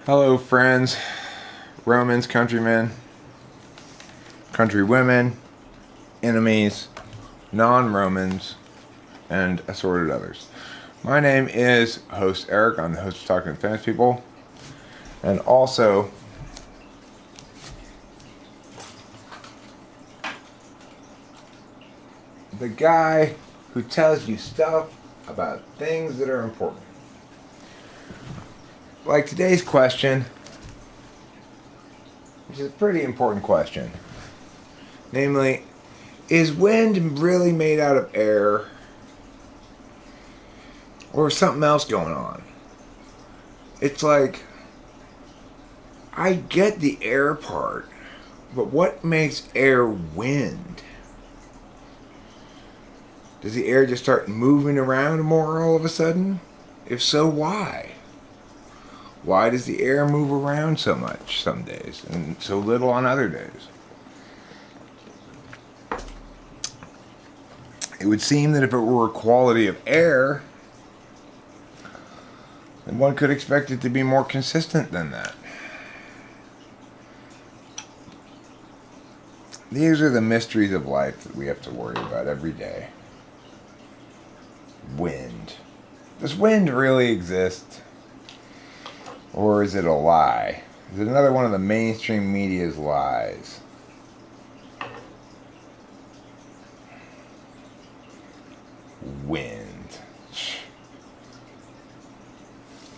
Hello, friends, Romans, countrymen, countrywomen, enemies, non-Romans, and assorted others. My name is host Eric. I'm the host of Talking to Famous People, and also the guy who tells you stuff about things that are important. Like today's question, which is a pretty important question. Namely, is wind really made out of air? Or is something else going on? It's like, I get the air part, but what makes air wind? Does the air just start moving around more all of a sudden? If so, why? Why does the air move around so much some days and so little on other days? It would seem that if it were a quality of air, then one could expect it to be more consistent than that. These are the mysteries of life that we have to worry about every day. Wind. Does wind really exist? Or is it a lie? Is it another one of the mainstream media's lies? Wind.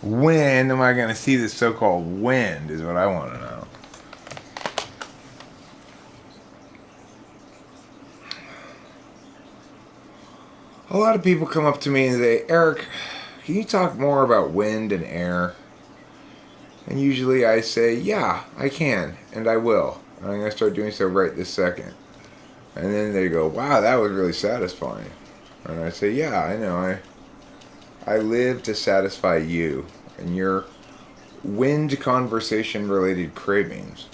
When am I going to see this so-called wind is what I want to know. A lot of people come up to me and say, Eric, can you talk more about wind and air? And usually I say, yeah, I can, and I will. And I'm going to start doing so right this second. And then they go, wow, that was really satisfying. And I say, yeah, I know. I live to satisfy you and your wind conversation related cravings.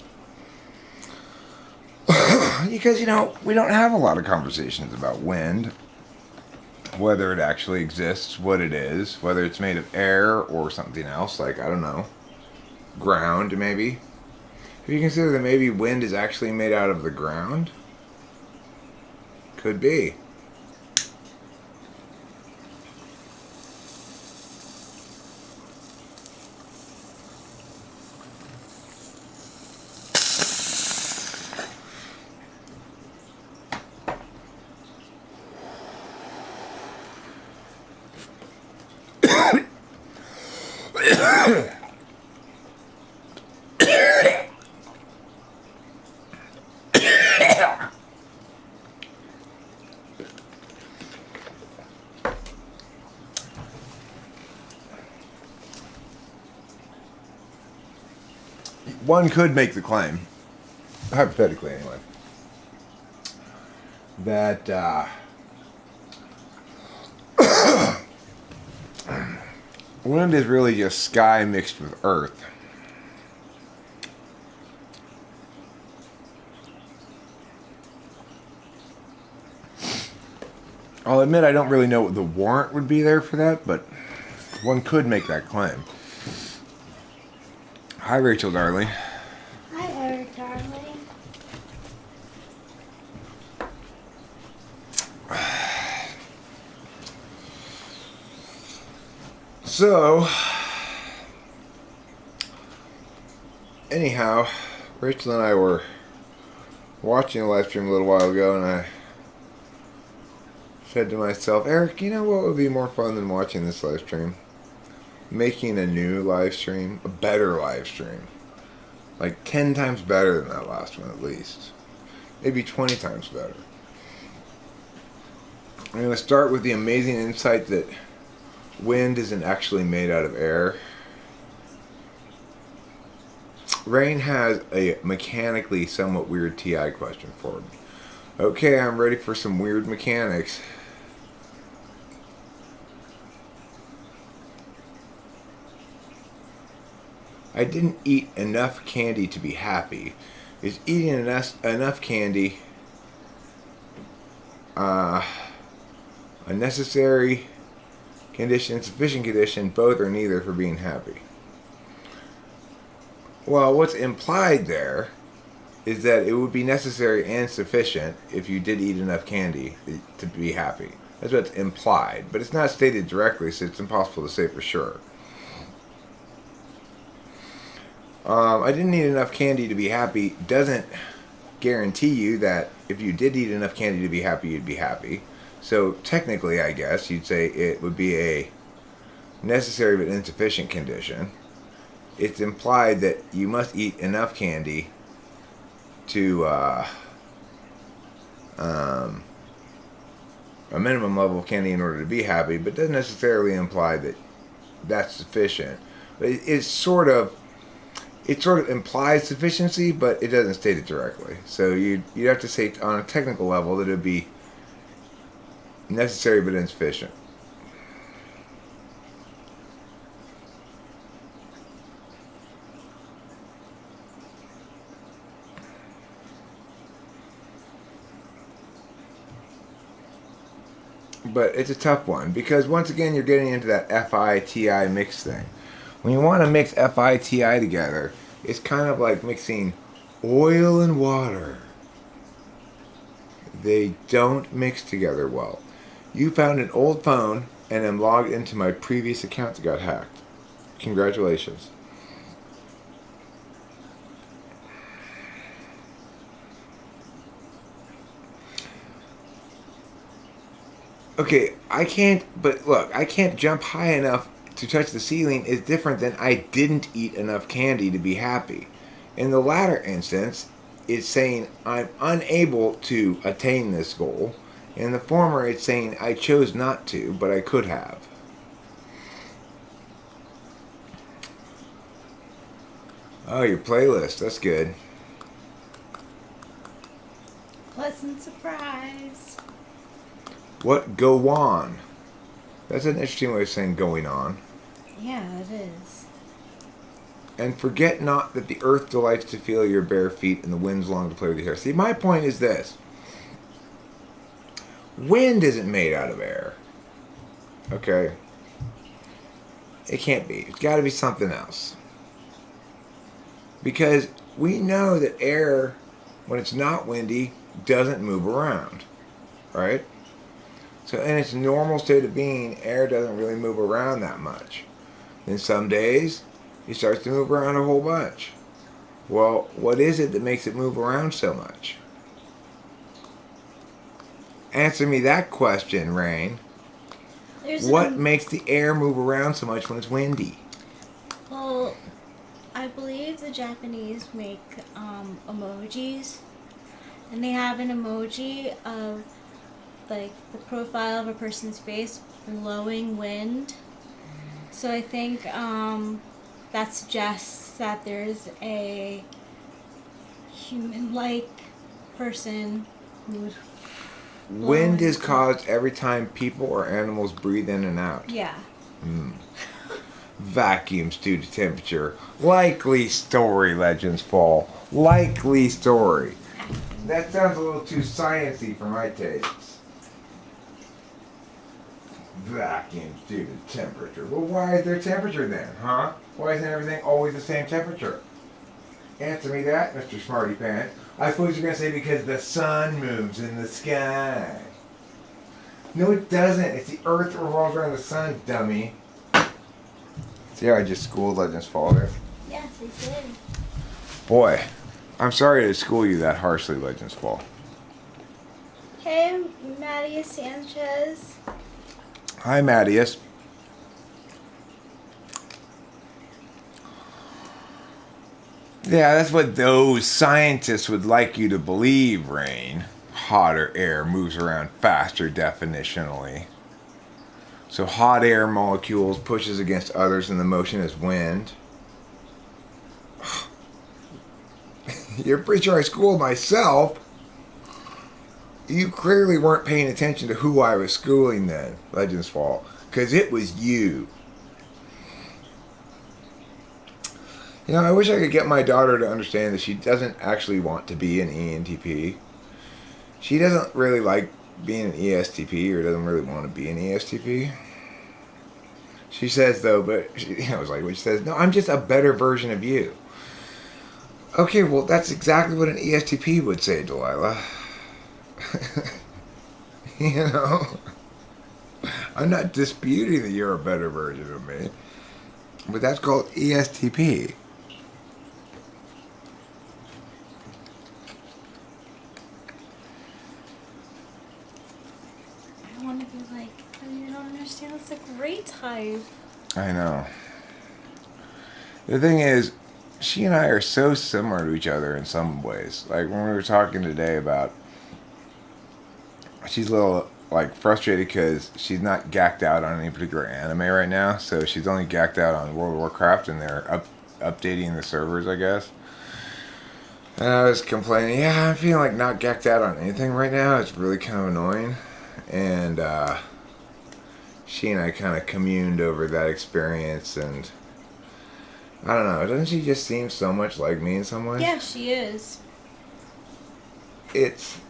Because, we don't have a lot of conversations about wind. Whether it actually exists, what it is, whether it's made of air or something else, like, I don't know, ground maybe. If you consider that maybe wind is actually made out of the ground, could be. One could make the claim, hypothetically anyway, that wind is really just sky mixed with earth. I'll admit I don't really know what the warrant would be there for that, but one could make that claim. Hi, Rachel, darling. Hi, Eric, darling. So, anyhow, Rachel and I were watching a live stream a little while ago, and I said to myself, Eric, you know what would be more fun than watching this live stream? Making a new live stream, a better live stream. Like 10 times better than that last one at least. Maybe 20 times better. I'm going to start with the amazing insight that wind isn't actually made out of air. Rain has a mechanically somewhat weird TI question for me. Okay, I'm ready for some weird mechanics. I didn't eat enough candy to be happy. Is eating enough candy a necessary condition, sufficient condition, both or neither for being happy? Well, what's implied there is that it would be necessary and sufficient if you did eat enough candy to be happy. That's what's implied, but it's not stated directly, so it's impossible to say for sure. I didn't eat enough candy to be happy doesn't guarantee you that if you did eat enough candy to be happy, you'd be happy. So technically, I guess you'd say it would be a necessary but insufficient condition. It's implied that you must eat enough candy to a minimum level of candy in order to be happy, but doesn't necessarily imply that that's sufficient. But it sort of implies sufficiency, but it doesn't state it directly. So you'd have to say on a technical level that it would be necessary but insufficient. But it's a tough one because once again you're getting into that FITI mix thing. When you want to mix FITI together, it's kind of like mixing oil and water. They don't mix together well. You found an old phone and am logged into my previous account that got hacked. Congratulations. Okay, I can't jump high enough to touch the ceiling is different than I didn't eat enough candy to be happy. In the latter instance, it's saying I'm unable to attain this goal. In the former, it's saying I chose not to, but I could have. Oh, your playlist. That's good. Pleasant surprise. What go on? That's an interesting way of saying going on. Yeah, it is. And forget not that the earth delights to feel your bare feet and the winds long to play with your hair. See, my point is this. Wind isn't made out of air. Okay? It can't be. It's got to be something else. Because we know that air, when it's not windy, doesn't move around. Right? So in its normal state of being, air doesn't really move around that much. Then some days, it starts to move around a whole bunch. Well, what is it that makes it move around so much? Answer me that question, Rain. What makes the air move around so much when it's windy? Well, I believe the Japanese make emojis. And they have an emoji of like the profile of a person's face blowing wind. So I think that suggests that there's a human-like person who's Wind is caused every time people or animals breathe in and out. Yeah. Vacuums due to temperature. Likely story, Legends Fall. Likely story. That sounds a little too sciencey for my tastes. Vacuums due to temperature. Well, why is there temperature then, huh? Why isn't everything always the same temperature? Answer me that, Mr. Smarty Pants. I suppose you're going to say because the sun moves in the sky. No, it doesn't. It's the earth that revolves around the sun, dummy. See how I just schooled Legends Fall there? Yes, it did. Boy, I'm sorry to school you that harshly, Legends Fall. Hey, Maddie Sanchez. Hi, Mattias. Yeah, that's what those scientists would like you to believe, Rain. Hotter air moves around faster definitionally. So hot air molecules pushes against others and the motion is wind. You're pretty sure I schooled myself. You clearly weren't paying attention to who I was schooling then, Legends Fall, because it was you. You know, I wish I could get my daughter to understand that she doesn't actually want to be an ENTP. She doesn't really like being an ESTP or doesn't really want to be an ESTP. She says, though, but she, I was like, when she says, no, I'm just a better version of you. Okay, well, that's exactly what an ESTP would say, Delilah. You know? I'm not disputing that you're a better version of me, but that's called ESTP. I want to be like, oh, you don't understand. It's a great type. I know. The thing is, she and I are so similar to each other in some ways. Like when we were talking today about, she's a little like frustrated because she's not gacked out on any particular anime right now. So she's only gacked out on World of Warcraft, and they're updating the servers, I guess. And I was complaining, yeah, I'm feeling like not gacked out on anything right now. It's really kind of annoying. And she and I kind of communed over that experience, and I don't know. Doesn't she just seem so much like me in some ways? Yeah, she is. It's.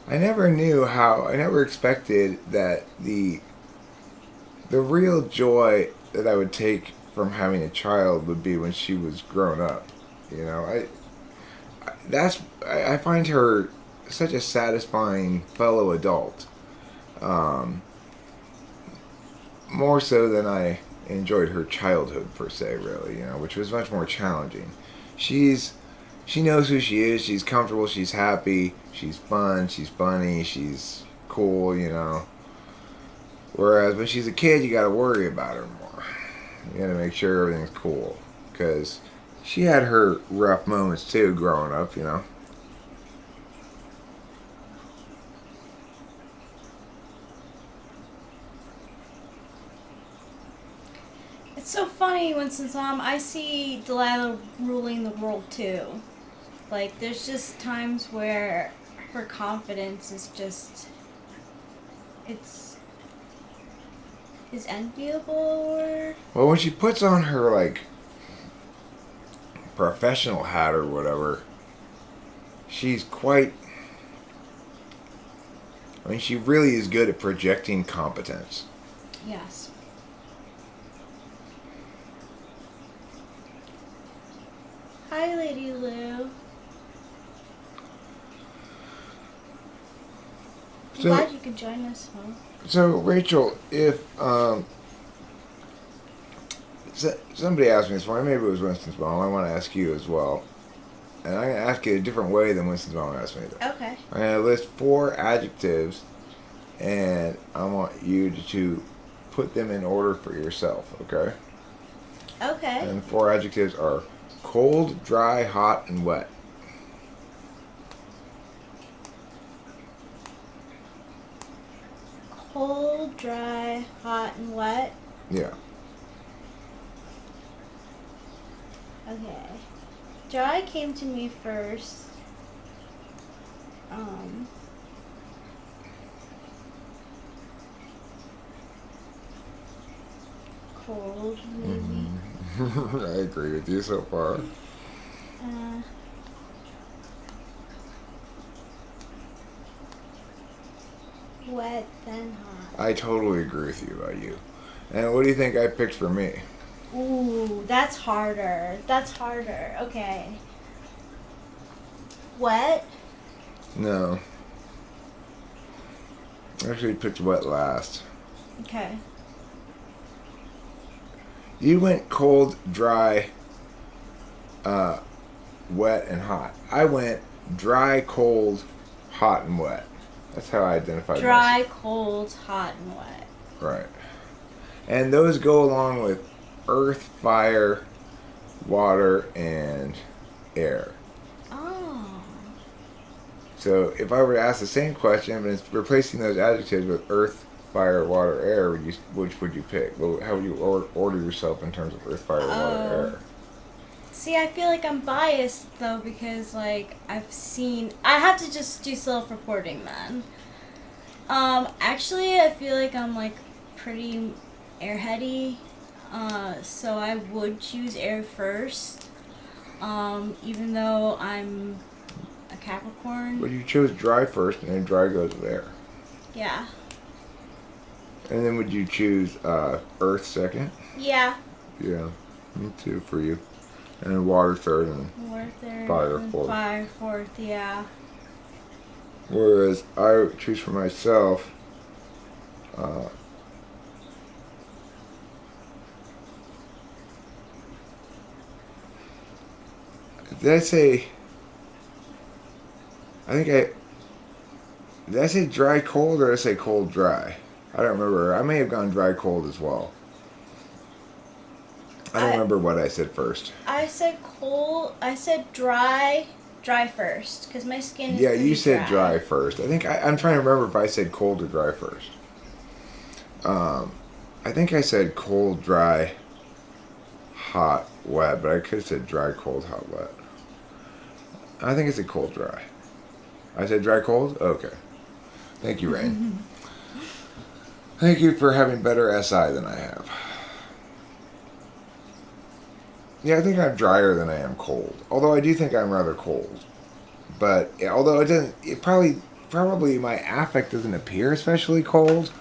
I never knew how. I never expected that the real joy that I would take from having a child would be when she was grown up. You know, I find her such a satisfying fellow adult. More so than I enjoyed her childhood per se, really, you know, which was much more challenging. She knows who she is, she's comfortable, she's happy, she's fun, she's funny, she's cool, you know. Whereas when she's a kid, you gotta worry about her more. You gotta make sure everything's cool. Because she had her rough moments too growing up, you know. It's so funny, Winston's mom. I see Delilah ruling the world too. Like, there's just times where her confidence is just. Is enviable or. Well, when she puts on her, like, professional hat or whatever, she's quite. I mean, she really is good at projecting competence. Yes. Hi, Lady Lou. I'm So- glad you could join us, huh? So, Rachel, if somebody asked me this morning, maybe it was Winston's mom, I want to ask you as well. And I'm going to ask you a different way than Winston's mom asked me. Okay. I'm going to list 4 adjectives, and I want you to put them in order for yourself, okay? Okay. And the 4 adjectives are cold, dry, hot, and wet. Cold, dry, hot, and wet. Yeah. Okay. Dry came to me first. Cold, maybe. I agree with you so far. Wet, then hot. I totally agree with you about you. And what do you think I picked for me? Ooh, that's harder. That's harder. Okay. Wet? No. I actually picked wet last. Okay. You went cold, dry, wet, and hot. I went dry, cold, hot, and wet. That's how I identified Dry, myself. cold, hot, and wet. Right. And those go along with earth, fire, water, and air. Oh. So if I were to ask the same question, but it's replacing those adjectives with earth, fire, water, air, which would you pick? Well, how would you order yourself in terms of earth, fire, water, air? See, I feel like I'm biased though because like I have to just do self-reporting then. Actually, I feel like I'm like pretty airheady, so I would choose air first. Even though I'm a Capricorn. But you chose dry first, and then dry goes with air. Yeah. And then would you choose earth second? Yeah. Yeah. Me too, for you. And then water third, and Water third. fire And fourth. fire fourth, yeah. Whereas I choose for myself, uh, did I say? Did I say dry cold or did I say cold dry? I don't remember. I may have gone dry cold as well. I don't remember what I said first. I said cold. I said dry first because my skin is Yeah, pretty you said dry first. I think I'm trying to remember if I said cold or dry first. I think I said cold, dry, hot, wet, but I could have said dry, cold, hot, wet. I think I said cold, dry. I said dry, cold? Okay. Thank you, Rain. Thank you for having better SI than I have. Yeah, I think I'm drier than I am cold. Although I do think I'm rather cold. But although it probably my affect doesn't appear especially cold.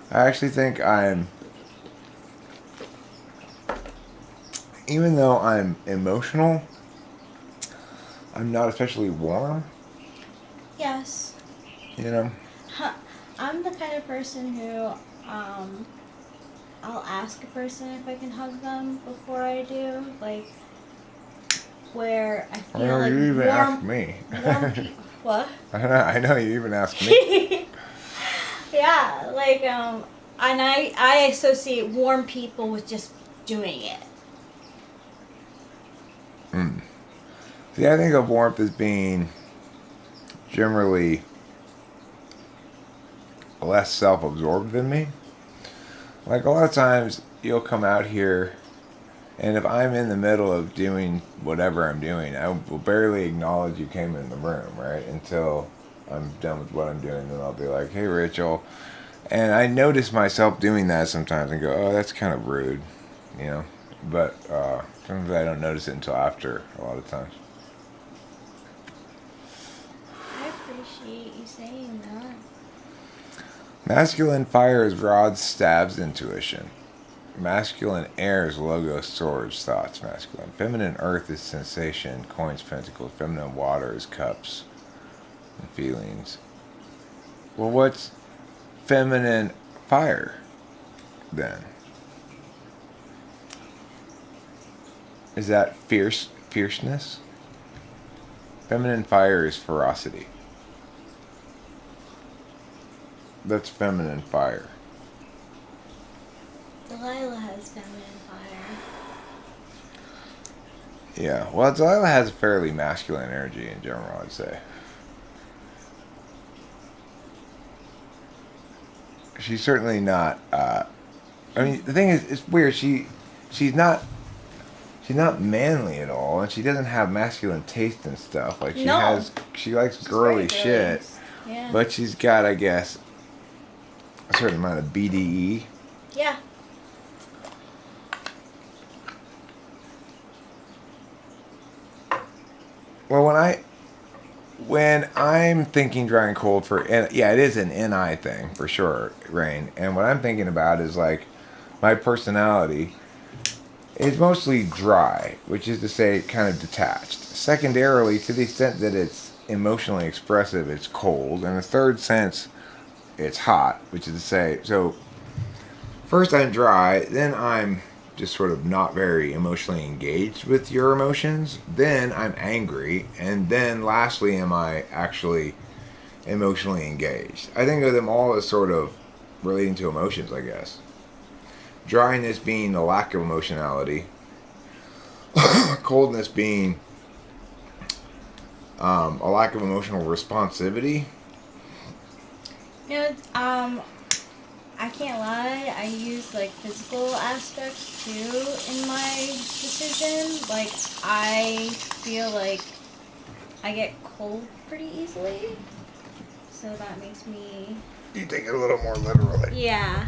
I actually think even though I'm emotional, I'm not especially warm. Yes. You know? I'm the kind of person who, I'll ask a person if I can hug them before I do. Like, where I feel like You even asked me. What? I know you even asked me. Yeah, like, and I associate warm people with just doing it. See, I think of warmth as being generally less self-absorbed than me. Like a lot of times you'll come out here and if I'm in the middle of doing whatever I'm doing, I will barely acknowledge you came in the room, right? Until I'm done with what I'm doing, then I'll be like, hey Rachel. And I notice myself doing that sometimes and go, oh, that's kind of rude, you know? But sometimes I don't notice it until after a lot of times. I appreciate you saying that. Masculine fire is rods, stabs, intuition. Masculine air is logos, swords, thoughts, masculine. Feminine earth is sensation, coins, pentacles. Feminine water is cups and feelings. Well, what's feminine fire then? Is that fierceness? Feminine fire is ferocity. That's feminine fire. Delilah has feminine fire. Yeah, well, Delilah has a fairly masculine energy in general, I'd say. She's certainly not. I mean, the thing is, it's weird. She's not manly at all, and she doesn't have masculine taste and stuff. Like she likes girly shit. Yeah. But she's got, I guess, a certain amount of BDE. Yeah. Well, when I'm thinking dry and cold yeah, it is an NI thing for sure, Rain. And what I'm thinking about is like my personality is mostly dry, which is to say kind of detached. Secondarily, to the extent that it's emotionally expressive, it's cold. In a third sense, it's hot, which is to say, so first I'm dry, then I'm just sort of not very emotionally engaged with your emotions, then I'm angry, and then lastly am I actually emotionally engaged. I think of them all as sort of relating to emotions, I guess. Dryness being a lack of emotionality, coldness being a lack of emotional responsivity. You know, I can't lie, I use like physical aspects too in my decision. Like, I feel like I get cold pretty easily, so that makes me... You take it a little more literally. Yeah.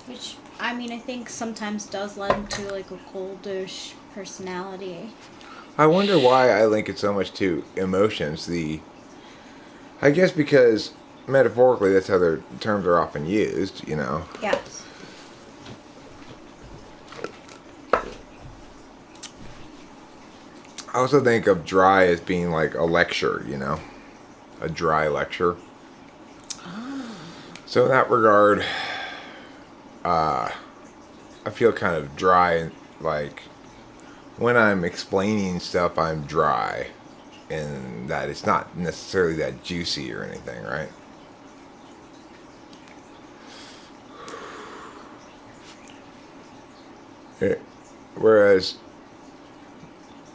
Which, I mean, I think sometimes does lend to like a coldish personality. I wonder why I link it so much to emotions. I guess because metaphorically, that's how their terms are often used, you know. Yes. I also think of dry as being like a lecture, you know, a dry lecture. So in that regard, I feel kind of dry, like when I'm explaining stuff, I'm dry, and that it's not necessarily that juicy or anything, right? Whereas,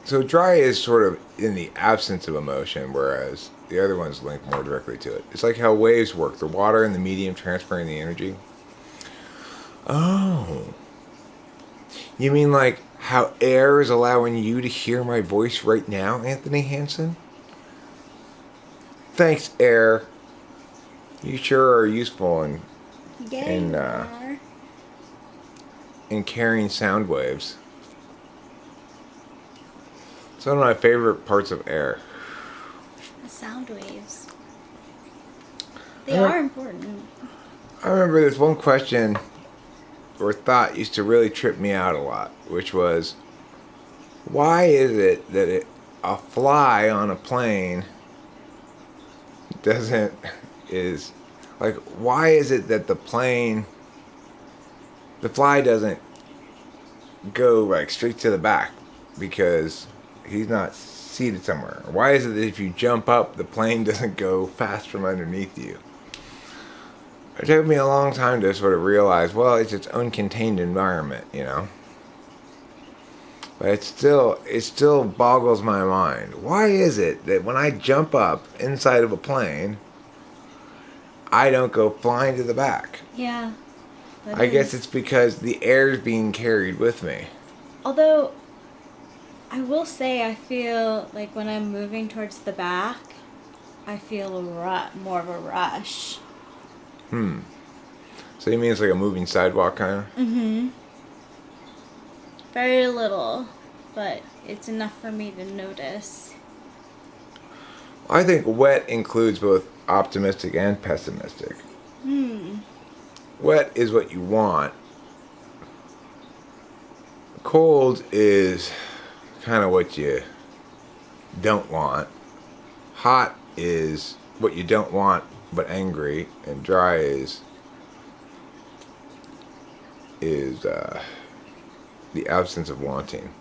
so dry is sort of in the absence of emotion, whereas the other ones link more directly to it. It's like how waves work, the water and the medium transferring the energy. Oh. You mean like how air is allowing you to hear my voice right now, Anthony Hansen? Thanks, air. You sure are useful in, You are. in carrying sound waves. It's one of my favorite parts of air. The sound waves. They are important. I remember this one question or thought used to really trip me out a lot, which was, why is it that a fly on a plane doesn't is like why is it that the fly doesn't go like straight to the back because he's not seated somewhere? Why is it that if you jump up the plane doesn't go fast from underneath you? It took me a long time to sort of realize, well, it's its own contained environment, you know. But it still boggles my mind. Why is it that when I jump up inside of a plane, I don't go flying to the back? Yeah. I guess it's because the air is being carried with me. Although, I will say I feel like when I'm moving towards the back, I feel more of a rush. So you mean it's like a moving sidewalk kind of? Mm-hmm. Very little, but it's enough for me to notice. I think wet includes both optimistic and pessimistic. Wet is what you want. Cold is kind of what you don't want. Hot is what you don't want but angry, and dry is the absence of wanting.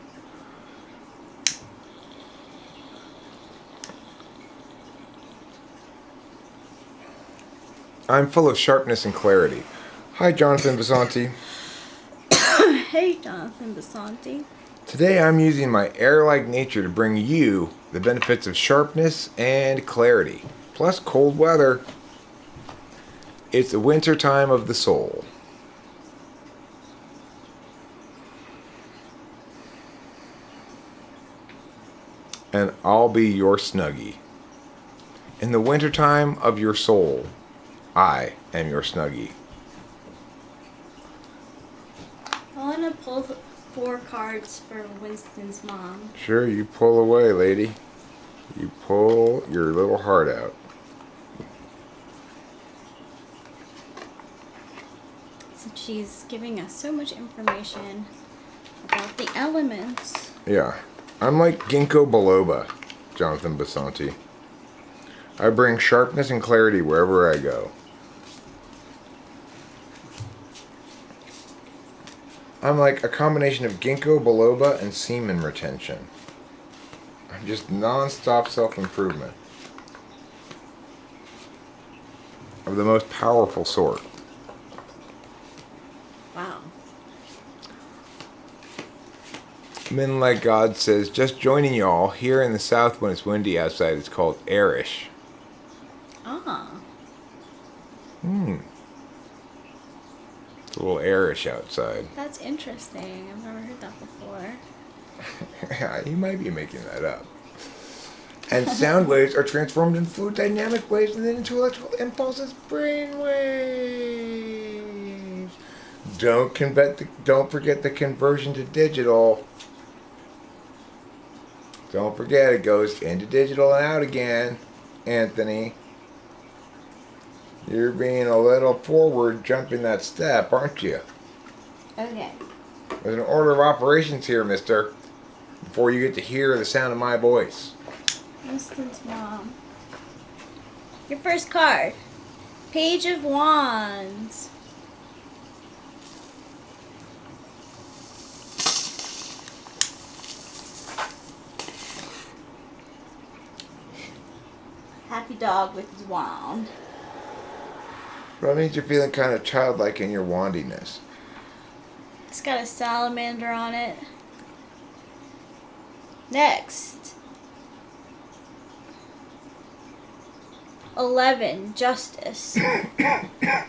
I'm full of sharpness and clarity. Hi, Jonathan Basanti. Hey, Jonathan Basanti. Today I'm using my air-like nature to bring you the benefits of sharpness and clarity, plus cold weather. It's the winter time of the soul. And I'll be your snuggie. In the wintertime of your soul, I am your snuggie. I want to pull 4 cards for Winston's mom. Sure, you pull away, lady. You pull your little heart out. Since she's giving us so much information about the elements. Yeah. I'm like ginkgo biloba, Jonathan Basanti. I bring sharpness and clarity wherever I go. I'm like a combination of ginkgo biloba and semen retention. I'm just non-stop self-improvement of the most powerful sort. Wow. Men like God says, just joining y'all here in the south when it's windy outside. It's called airish. Ah. It's a little airish outside. That's interesting. I've never heard that before. Yeah, you might be making that up. And sound waves are transformed into fluid dynamic waves and then into electrical impulses, brain waves. Don't forget the conversion to digital. Don't forget it goes into digital and out again, Anthony. You're being a little forward jumping that step, aren't you? Okay. There's an order of operations here, mister. Before you get to hear the sound of my voice. Listen to Mom. Your first card. Page of Wands. Happy dog with his wand. That means you're feeling kind of childlike in your wandiness. It's got a salamander on it. Next. 11. Justice. That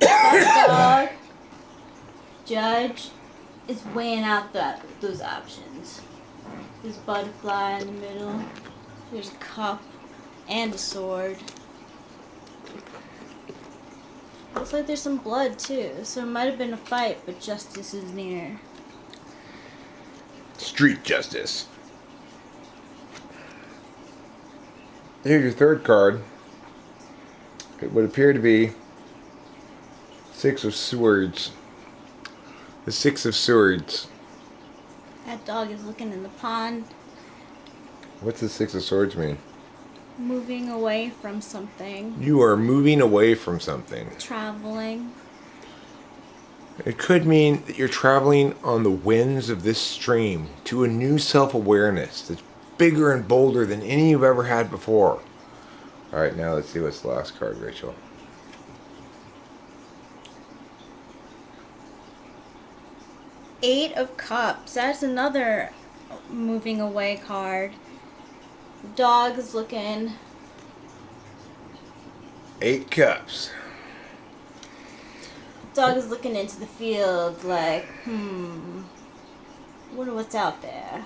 dog. Judge is weighing out those options. There's a butterfly in the middle. There's a cup and a sword. Looks like there's some blood too, so it might have been a fight, but justice is near. Street justice. Here's your third card. It would appear to be Six of Swords. The Six of Swords. That dog is looking in the pond, What's the Six of Swords mean? moving away from something, You are moving away from something. traveling. It could mean that you're traveling on the winds of this stream to a new self-awareness that's bigger and bolder than any you've ever had before. Alright, now let's see what's the last card, Rachel. Eight of Cups. That's another moving away card. Dog is looking. 8 cups. Dog is looking into the field like, wonder what's out there.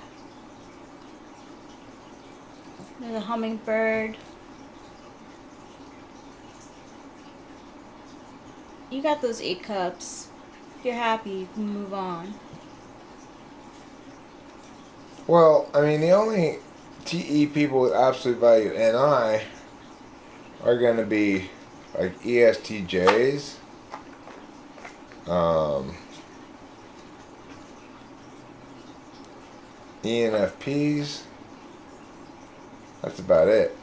There's a hummingbird. You got those 8 cups. If you're happy, you can move on. Well, I mean, the only TE people with absolute value NI are going to be like ESTJs, ENFPs. That's about it.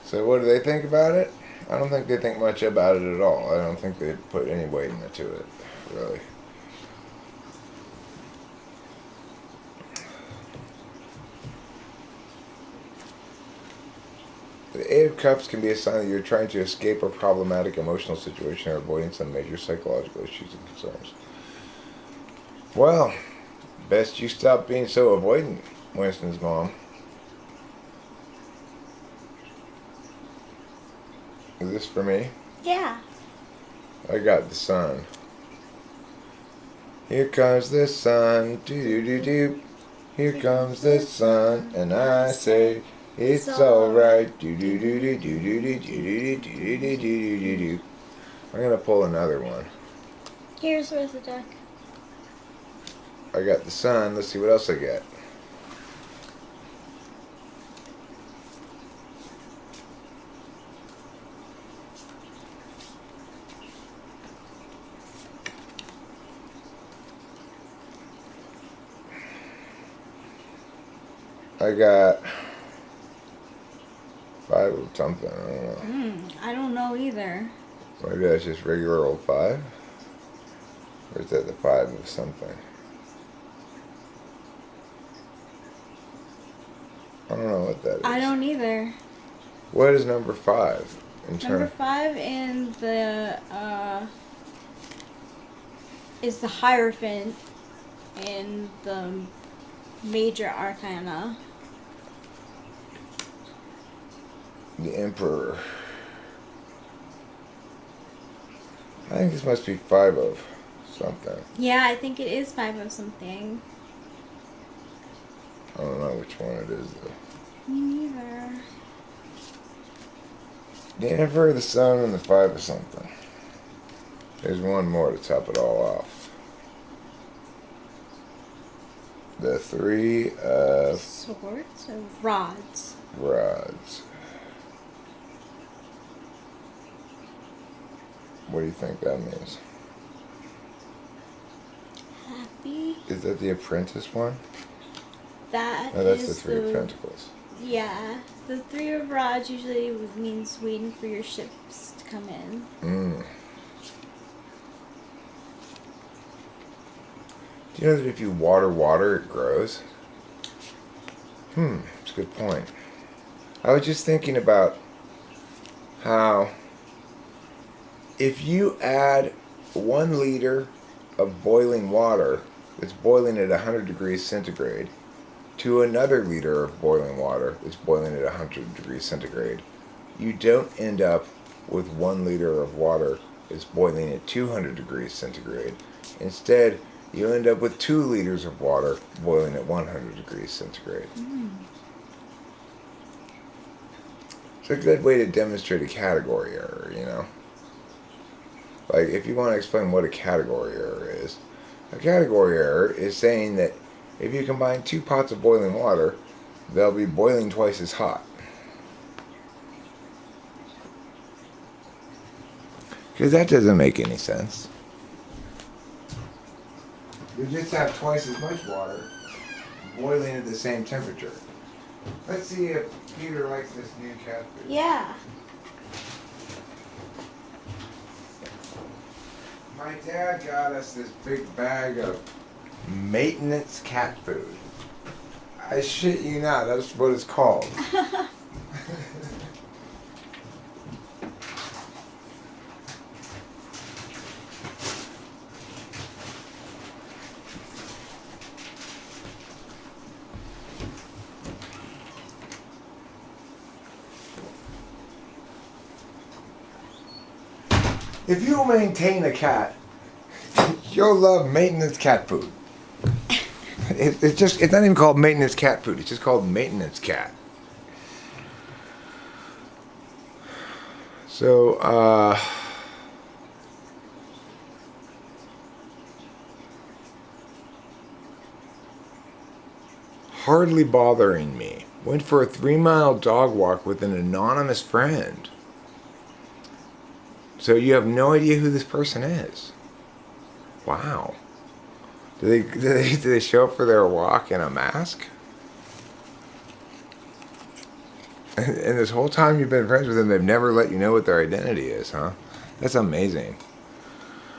So what do they think about it? I don't think they think much about it at all. I don't think they put any weight into it, really. The Eight of Cups can be a sign that you're trying to escape a problematic emotional situation or avoiding some major psychological issues and concerns. Well, best you stop being so avoidant, Winston's mom. Is this for me? Yeah. I got the sun. Here comes the sun, doo-doo-doo-doo. Here comes the sun, and I say, it's alright, doo-doo-doo-doo-doo-doo-doo-doo-doo-doo-doo-doo-doo-doo. I'm gonna pull another one. Here's where's the deck. I got the sun, let's see what else I got. I got 5 of something, I don't know. I don't know either. Maybe that's just regular old 5? Or is that the 5 of something? I don't know what that is. I don't either. What is number 5? Number 5 in the is the Hierophant in the Major Arcana. The Emperor. I think this must be 5 of something. Yeah, I think it is 5 of something. I don't know which one it is though. Me neither. The Emperor, the Sun, and the 5 of something. There's one more to top it all off. The 3 of Swords or rods? rods. What do you think that means? Happy. Is that the Apprentice one? That No, that's is the Three of Pentacles. Yeah, the Three of Rods usually means waiting for your ships to come in. Mm. Do you know that if you water, it grows? That's a good point. I was just thinking about how if you add 1 liter of boiling water that's boiling at 100 degrees centigrade to another liter of boiling water that's boiling at 100 degrees centigrade, you don't end up with 1 liter of water that's boiling at 200 degrees centigrade. Instead, you end up with 2 liters of water boiling at 100 degrees centigrade. It's a good way to demonstrate a category error, you know? Like, if you want to explain what a category error is, a category error is saying that if you combine 2 pots of boiling water, they'll be boiling twice as hot. Because that doesn't make any sense. You just have twice as much water boiling at the same temperature. Let's see if Peter likes this new cat food. Yeah. My dad got us this big bag of maintenance cat food. I shit you not, that's what it's called. If you maintain a cat, you'll love maintenance cat food. It's not even called maintenance cat food. It's just called maintenance cat. So, hardly bothering me. Went for a 3-mile dog walk with an anonymous friend. So you have no idea who this person is. Wow. Do they show up for their walk in a mask? And this whole time you've been friends with them, they've never let you know what their identity is, huh? That's amazing.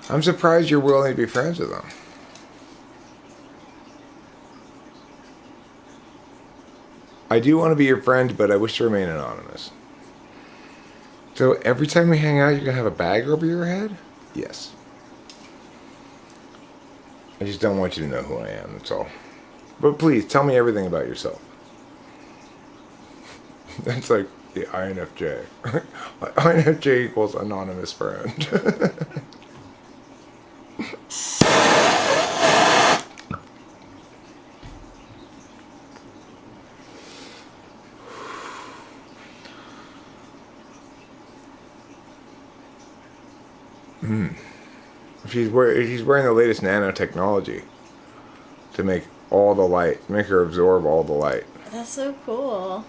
I'm surprised you're willing to be friends with them. I do want to be your friend, but I wish to remain anonymous. So every time we hang out, you're going to have a bag over your head? Yes. I just don't want you to know who I am, that's all. But please, tell me everything about yourself. That's like the INFJ. INFJ equals anonymous friend. He's wearing the latest nanotechnology to make all the light, make her absorb all the light. That's so cool.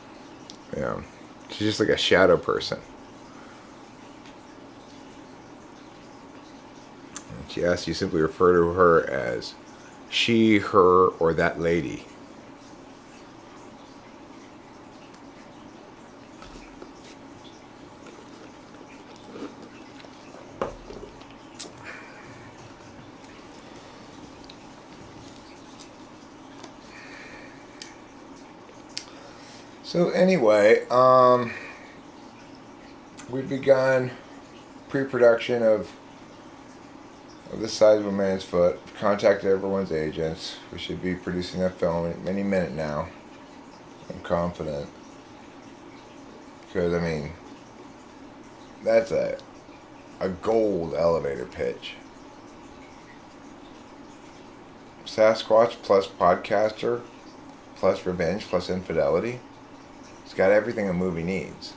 Yeah. She's just like a shadow person. And she asks you simply refer to her as she, her, or that lady. So anyway, we've begun pre-production of the size of a man's foot. Contacted everyone's agents. We should be producing that film any minute now. I'm confident. Because, I mean, that's a gold elevator pitch. Sasquatch plus podcaster plus revenge plus infidelity. It's got everything a movie needs.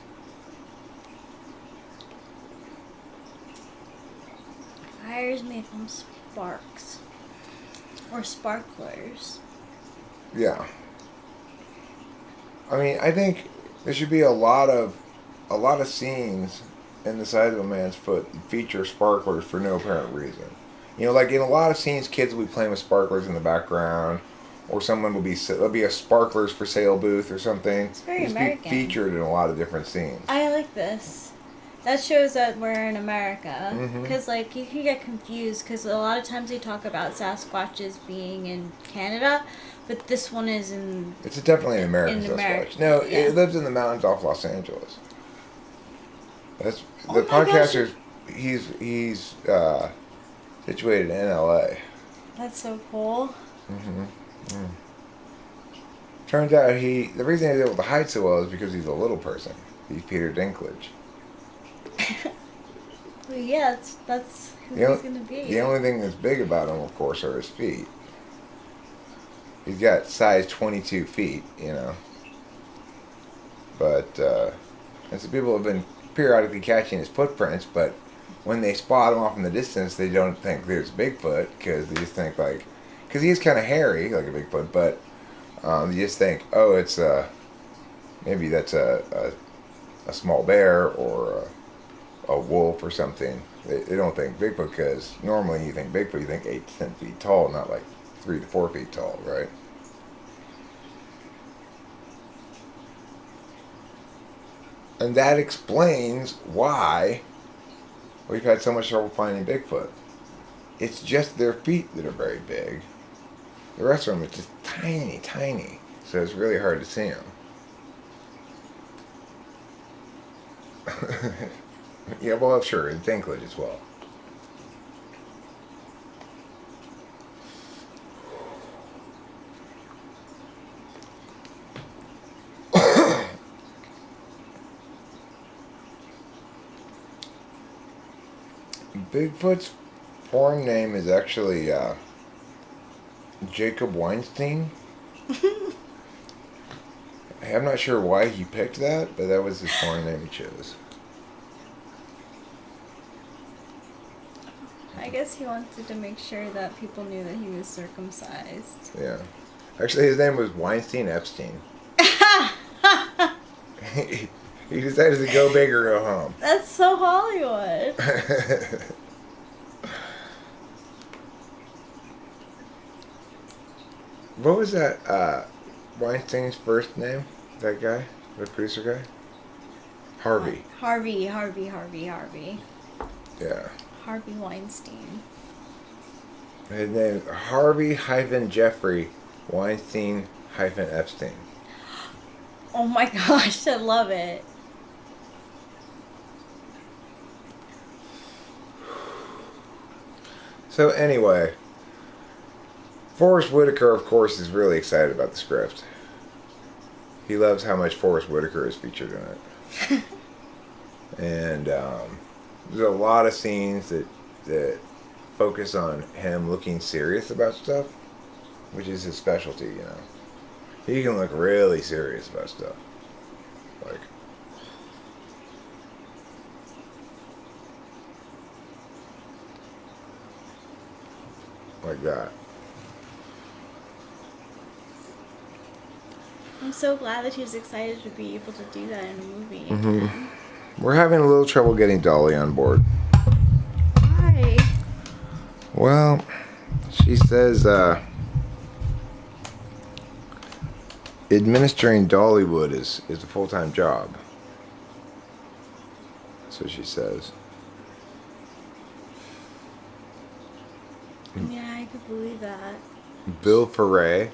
Fire's made from sparks. Or sparklers. Yeah. I mean, I think there should be a lot of scenes and the size of a man's foot feature sparklers for no apparent reason. You know, like in a lot of scenes, kids will be playing with sparklers in the background, or someone will be there'll be a sparklers for sale booth or something. It's very These American. be featured in a lot of different scenes. I like this. That shows that we're in America. Mhm. Because, like, you can get confused because a lot of times they talk about Sasquatches being in Canada, but this one is in. It's definitely an American In Sasquatch. America, No, yeah. it lives in the mountains off Los Angeles. That's Oh the my gosh. podcaster. He's situated in L.A. That's so cool. Turns out the reason he's able to hide so well is because he's a little person. He's Peter Dinklage. Well, yeah, that's who The he's gonna be. The only thing that's big about him, of course, are his feet. He's got size 22 feet, you know. But, and some people have been periodically catching his footprints, but when they spot him off in the distance, they don't think there's Bigfoot, because they just think, like, because he is kind of hairy, like a Bigfoot, but they just think, oh, it's maybe that's a small bear or a wolf or something. They don't think Bigfoot, because normally you think Bigfoot, you think 8 to 10 feet tall, not like 3 to 4 feet tall, right? And that explains why we've had so much trouble finding Bigfoot. It's just their feet that are very big. The rest of them is just tiny, tiny. So it's really hard to see them. Yeah, well, sure, and Dinklage as well. Bigfoot's porn name is actually Jacob Weinstein. I'm not sure why he picked that, but that was his porn name he chose. I guess he wanted to make sure that people knew that he was circumcised. Yeah. Actually, his name was Weinstein Epstein. He decided to go big or go home. That's so Hollywood. What was that Weinstein's first name? That guy? The producer guy? Harvey. Harvey. Yeah. Harvey Weinstein. His name Harvey-Jeffrey Weinstein-Epstein. Oh my gosh, I love it. So anyway, Forrest Whitaker, of course, is really excited about the script. He loves how much Forrest Whitaker is featured in it. And there's a lot of scenes that focus on him looking serious about stuff, which is his specialty, you know. He can look really serious about stuff. Like that. I'm so glad that he's excited to be able to do that in a movie. Mm-hmm. We're having a little trouble getting Dolly on board. Why? Well, she says administering Dollywood is a full-time job. So she says. Yeah, I could believe that. Bill Ferret.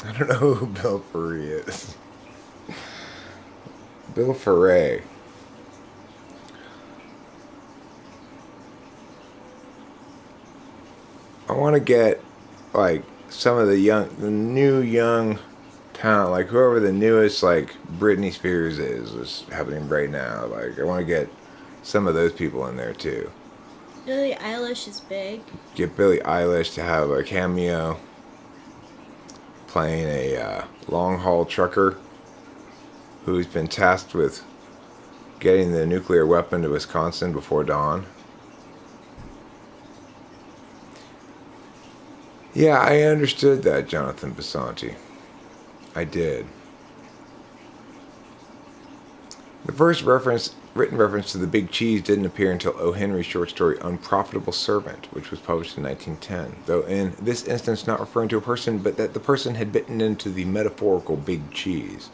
I don't know who Bill Ferret is. Bill Ferret. I want to get like some of the new young talent, like whoever the newest like Britney Spears is happening right now. Like I want to get some of those people in there too. Billie Eilish is big. Get Billie Eilish to have a cameo playing a long-haul trucker who's been tasked with getting the nuclear weapon to Wisconsin before dawn. Yeah, I understood that, Jonathan Basanti. I did. The first reference written reference to the big cheese didn't appear until O. Henry's short story Unprofitable Servant, which was published in 1910, though in this instance not referring to a person, but that the person had bitten into the metaphorical big cheese.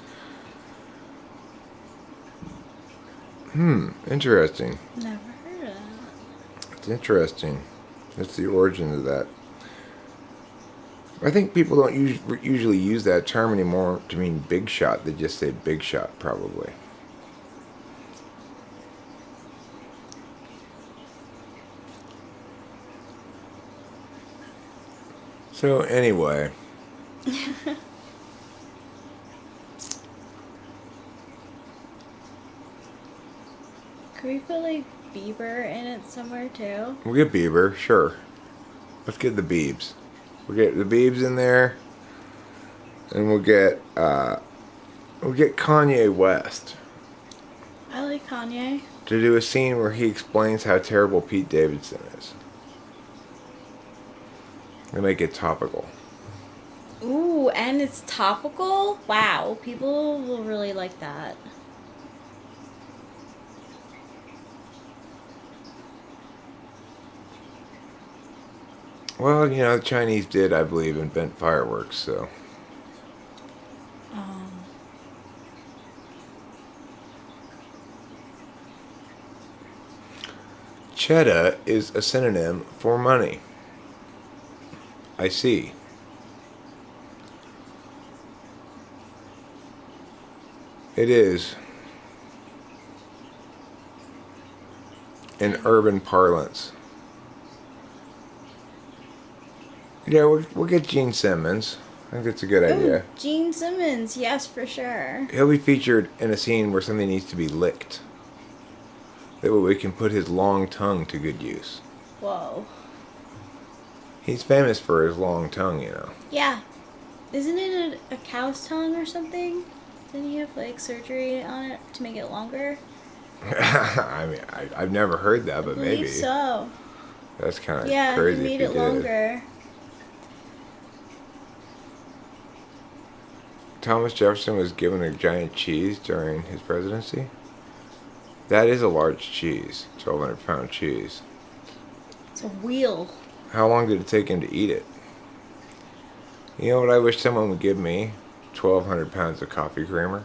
Interesting. Never heard of that. It's interesting. That's the origin of that. I think people don't usually use that term anymore to mean big shot. They just say big shot, probably. So anyway. Could we put like Bieber in it somewhere too? We'll get Bieber, sure. Let's get the Biebs. We'll get the Biebs in there. And we'll get Kanye West. I like Kanye. To do a scene where he explains how terrible Pete Davidson is. And make it topical. Ooh, and it's topical? Wow, people will really like that. Well, the Chinese did, I believe, invent fireworks, so. Cheddar is a synonym for money. I see. It is. In urban parlance. Yeah, we'll get Gene Simmons. I think that's a good idea. Gene Simmons, yes, for sure. He'll be featured in a scene where something needs to be licked. That way we can put his long tongue to good use. Whoa. He's famous for his long tongue, Yeah. Isn't it a cow's tongue or something? Didn't he have like surgery on it to make it longer? I mean, I've never heard that, but I believe maybe. so. That's kind of Yeah, crazy. he made if it he longer. Thomas Jefferson was given a giant cheese during his presidency. That is a large cheese, 1,200-pound cheese. It's a wheel. How long did it take him to eat it? You know what I wish someone would give me? 1,200 pounds of coffee creamer.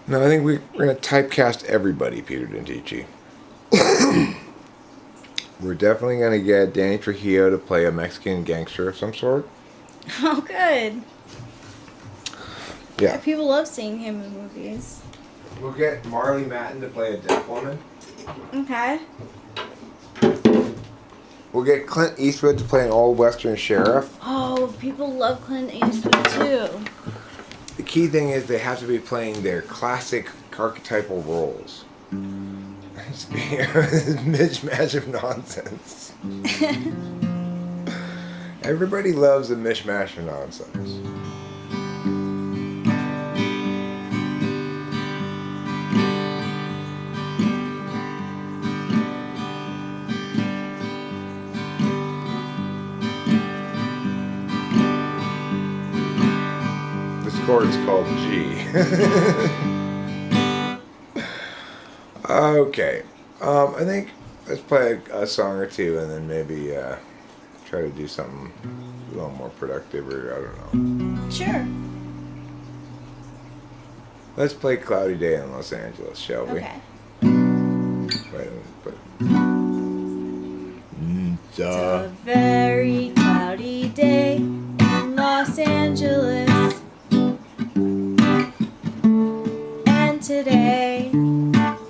No, I think we're going to typecast everybody, Peter Dentici. We're definitely going to get Danny Trujillo to play a Mexican gangster of some sort. Oh, good. Yeah. People love seeing him in movies. We'll get Marley Matlin to play a deaf woman. Okay. We'll get Clint Eastwood to play an old Western sheriff. Oh, people love Clint Eastwood too. The key thing is they have to be playing their classic archetypal roles. It's being a mishmash of nonsense. Everybody loves a mishmash of nonsense. The chord is called G. Okay. I think let's play a song or two and then maybe try to do something a little more productive, or I don't know. Sure. Let's play Cloudy Day in Los Angeles, shall we? Okay. Wait, but It's a very cloudy day in Los Angeles. And today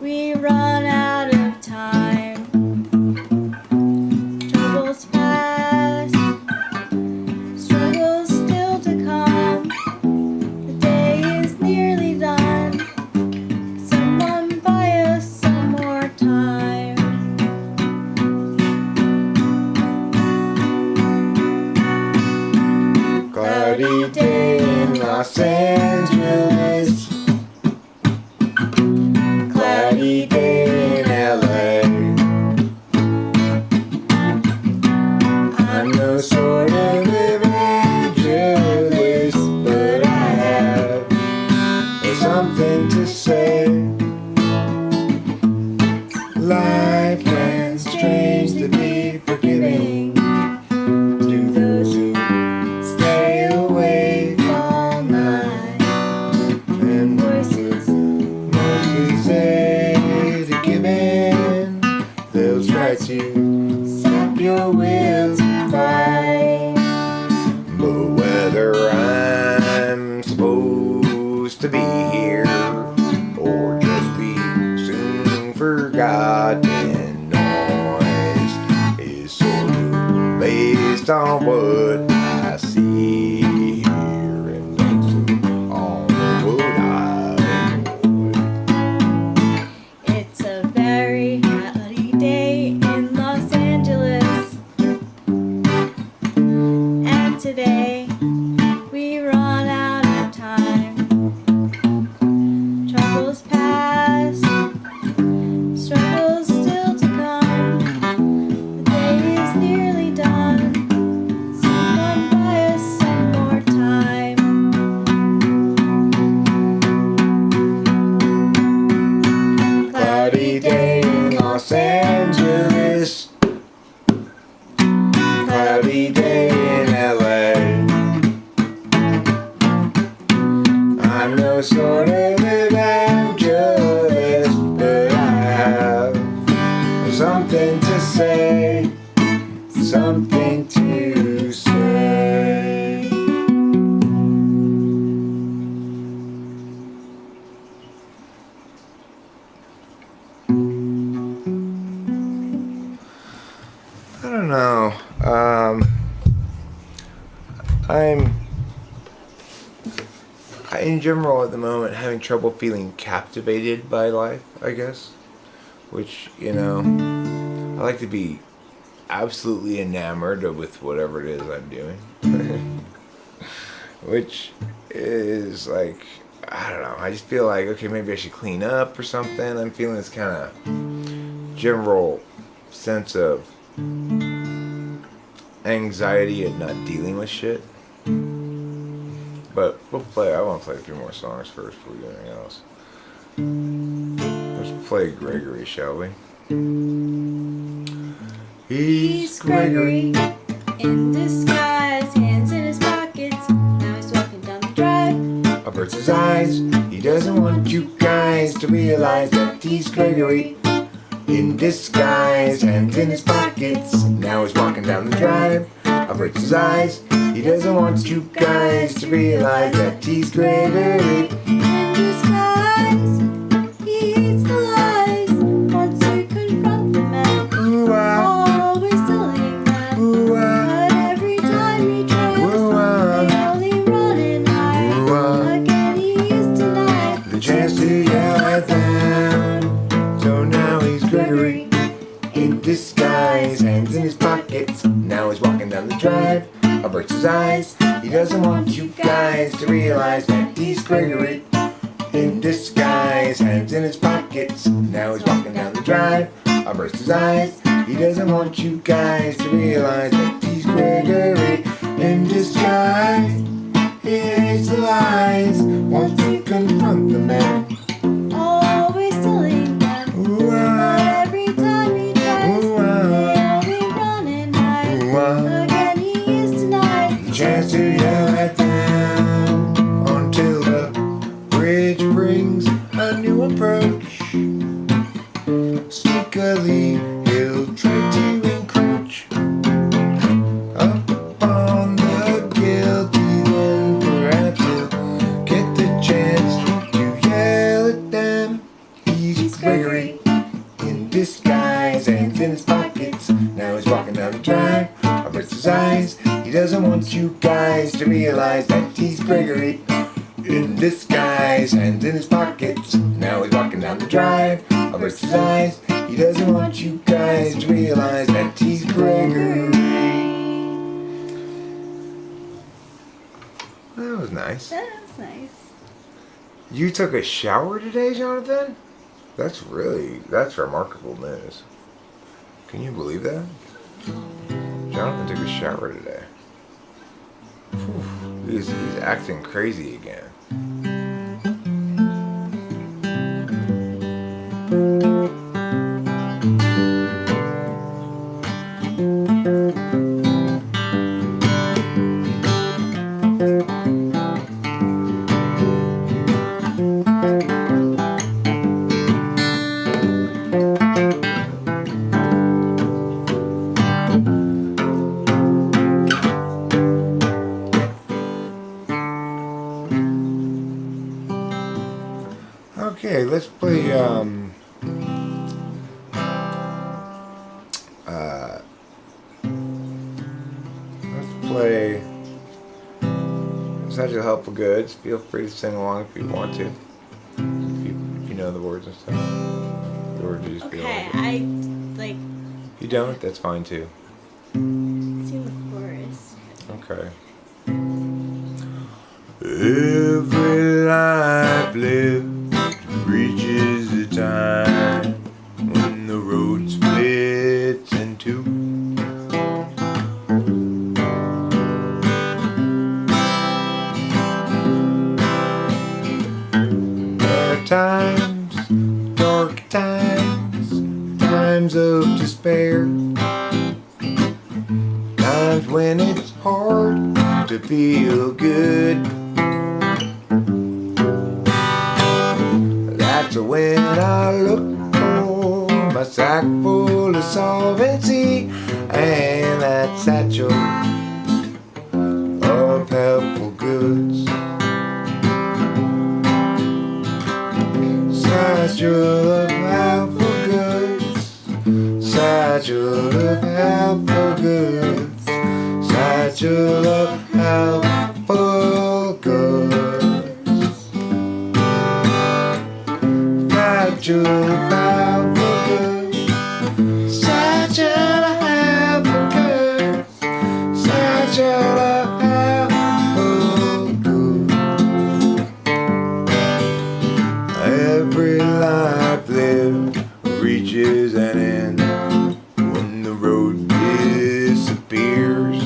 we run out of time. Troubles past, struggles still to come. The day is nearly done. Someone buy us some more time. Cloudy day in Los Angeles. Cloudy day in LA. I'm no sort of living the will to fight. But whether I'm supposed to be here or just be soon forgotten, noise is sort of based on what I see here and also on what I avoid. It's a very cloudy day in Los Angeles, and today we run out of time. Troubles past, struggles still to come. The day is nearly done. Someone buy us some more time. Cloudy day in Los Angeles, cloudy day in LA. I'm no sort of evangelist, but I have something to say, something to say. I don't know. In general, at the moment, having trouble feeling captivated by life, I guess. Which, I like to be absolutely enamored with whatever it is I'm doing. Which is like, I don't know. I just feel like, okay, maybe I should clean up or something. I'm feeling this kind of general sense of anxiety at not dealing with shit. But I want to play a few more songs first before we do anything else. Let's play Gregory, shall we? He's Gregory in disguise, hands in his pockets. Now he's walking down the drive. averts his eyes. He doesn't want you guys to realize that he's Gregory in disguise, hands in his pockets. Now he's walking down the drive. Averts his eyes. He doesn't want you guys to realize that he's Gregory In disguise, he hates the lies. Wants to confront the man, Ooh, always telling that. ooh, But every time he tries, ooh, they only run and hide. ooh, Again he is denied the chance to yell at them. So now he's Gregory in disguise, hands in his pockets. Now he's walking down the drive. Averts his eyes. He doesn't want you guys to realize that he's Gregory in disguise, hands in his pockets. Now he's walking down the drive. Averts his eyes. He doesn't want you guys to realize that he's Gregory in disguise. He hates the lies. Wants to confront the man. always telling them. Ooh, But every time he tries, ooh, they only run and hide. ooh, Again he is denied chance to yell at them until the bridge brings a new approach. Sneakily, he'll try to encroach up on the guilty, then perhaps he'll get the chance to yell at them. He's Gregory in disguise, hands in his pockets. Now he's walking down the drive. Averts his eyes. He doesn't want you guys to realize that he's Gregory in disguise, hands in his pockets. Now he's walking down the drive. Averts his eyes. He doesn't want you guys to realize that he's Gregory. That was nice. That's nice. You took a shower today, Jonathan? That's remarkable news. Can you believe that? Jonathan took a shower today. Whew. He's acting crazy again. let's play. Let's play. Essential Helpful Goods. Feel free to sing along if you want to. If you know the words and stuff. Or do you just feel Okay, like it? I like If you don't, that's fine too. sing the chorus. Okay. Every life lived reaches a time when the road splits in two. There are times, dark times, times of despair, times when it's hard to feel good. That's when I look for my sack full of solvency and that satchel of helpful goods. Satchel of helpful goods. Satchel of helpful goods. Satchel of helpful goods. Satchel of helpful goods. Satchel of helpful goods. Satchel of helpful goods. Every life lived reaches an end when the road disappears.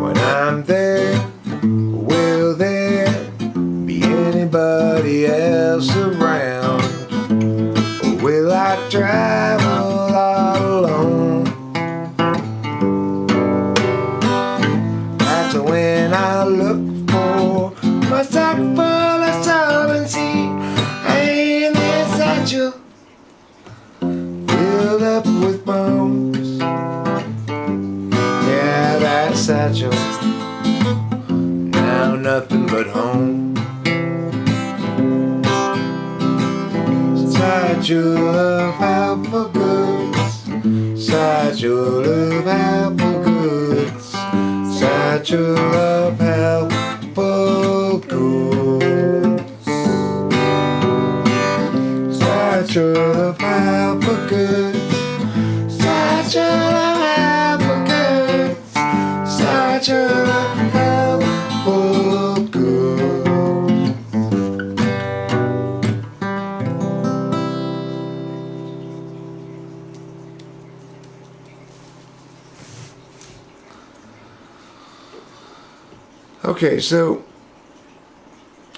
When I'm there, will there be anybody else around? Or will I travel all alone? That's when I look for my sack full of solvency and this satchel filled up with bones. Yeah, that satchel, now nothing but home. Satchel of helpful goods. Satchel of helpful goods. Satchel of helpful goods. Satchel of helpful goods. Satchel of helpful goods. Satchel of helpful goods. Okay, so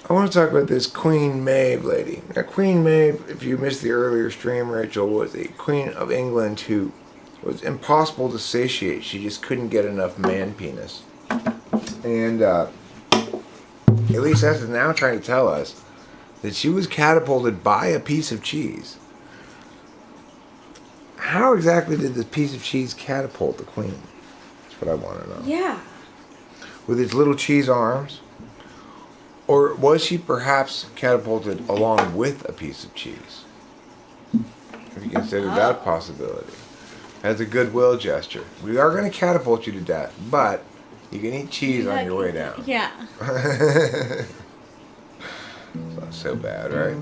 I want to talk about this Queen Maeve lady. Now, Queen Maeve, if you missed the earlier stream, Rachel, was a queen of England who was impossible to satiate. She just couldn't get enough man penis. And at least that's now trying to tell us that she was catapulted by a piece of cheese. How exactly did this piece of cheese catapult the queen? That's what I want to know. Yeah. With its little cheese arms? Or was she perhaps catapulted along with a piece of cheese? If you consider that a possibility. As a goodwill gesture. We are going to catapult you to death, but you can eat cheese on your way down. Yeah. It's not so bad, right?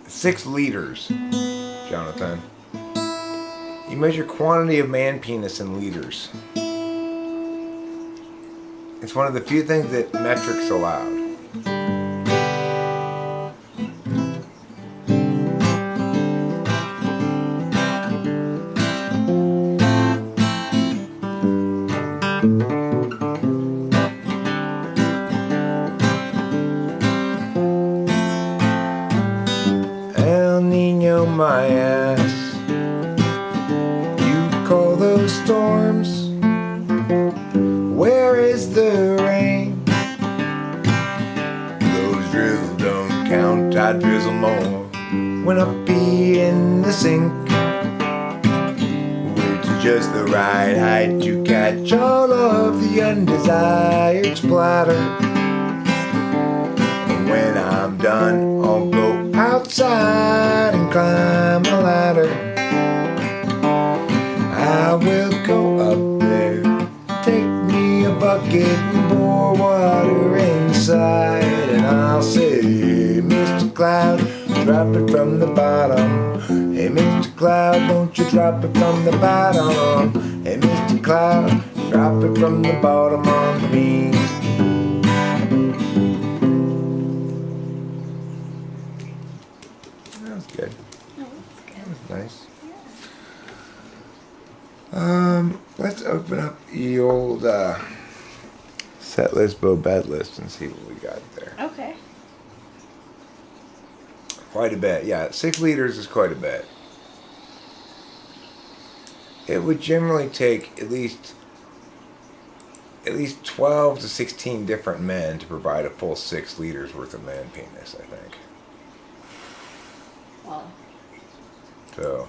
Six liters, Jonathan. You measure quantity of man penis in liters. It's one of the few things that metrics allowed. El Nino, my ass. You call count, I drizzle more. When I pee in the sink, which is just the right height to catch all of the undesired splatter. And when I'm done, I'll go outside and climb a ladder. I will go up there, take me a bucket and pour water inside, and I'll say, Mr. Cloud, drop it from the bottom. Hey, Mr. Cloud, won't you drop it from the bottom? Hey, Mr. Cloud, drop it from the bottom on me. That was good. That was nice. Let's open up the old set list, bed list, and see what we got there. Okay. Quite a bit, yeah. 6 liters is quite a bit. It would generally take at least 12 to 16 different men to provide a full 6 liters worth of man penis, I think. Wow. So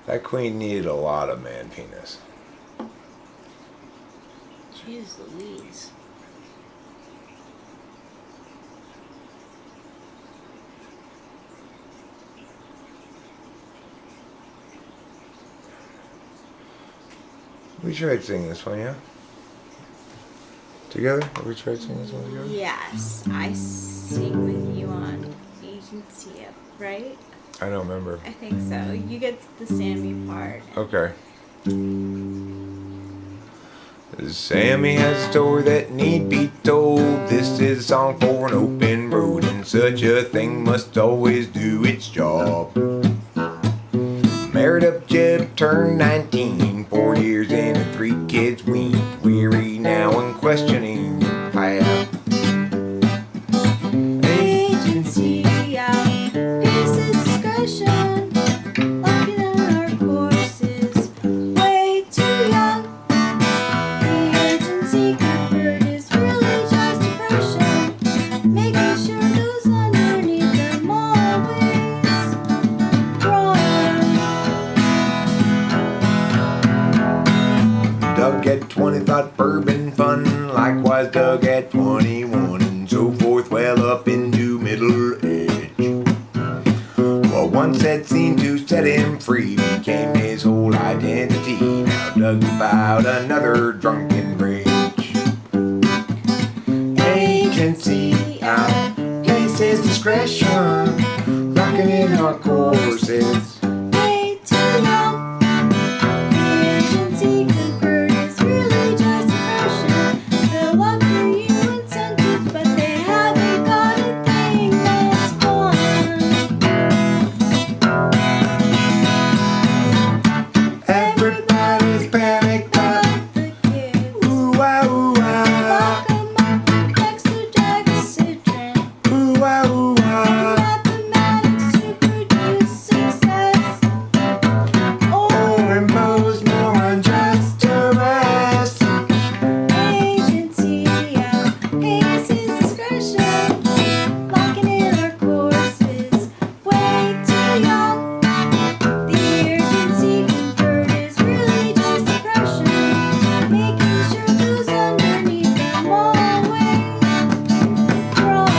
that queen needed a lot of man penis. Jeez Louise. We tried singing this one, yeah? Together? Have we tried singing this one together? Yes, I sing with you on Agency, right? I don't remember. I think so. You get the Sammy part. Okay. Sammy has a story that need be told. This is a song for an open road, and such a thing must always do its job. Married up Jeb, turned 19, 4 years in and 3 kids weaned. Weary now and questioning path. Agency out, this is discretion. Locking on our courses, way too young. The agency comfort is really just depression. Making sure those underneath them always run. Doug at 20 thought bourbon fun, likewise Doug at 21, and so forth, well up into middle age. Well, once that seemed to set him free became his whole identity. Now Doug's about another drunken rage. Agency out, pace his discretion, rocking in our courses. Way too young. The agency comfort is really just depression. They'll offer you incentives, but they haven't got a thing that's fun. Everybody's panicked up. The kids Ooh, ah, ooh, ah. lock 'em up with dextroglycerin. Ooh, ah, ooh, ah. Mathematics to produce success. Oh, Rainbow's more than just a rest. Agency out, pace his discretion, locking in our courses, way too young. The urgency comfort is really just depression, making sure those underneath them always run.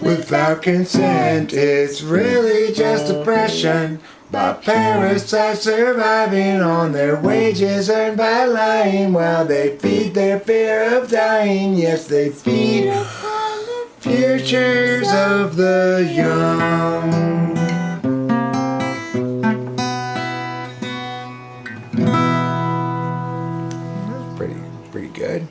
Without consent, it's really just oppression by parasites surviving on their wages earned by lying while they feed their fear of dying. Yes, they feed Upon the futures of the young. That's pretty good.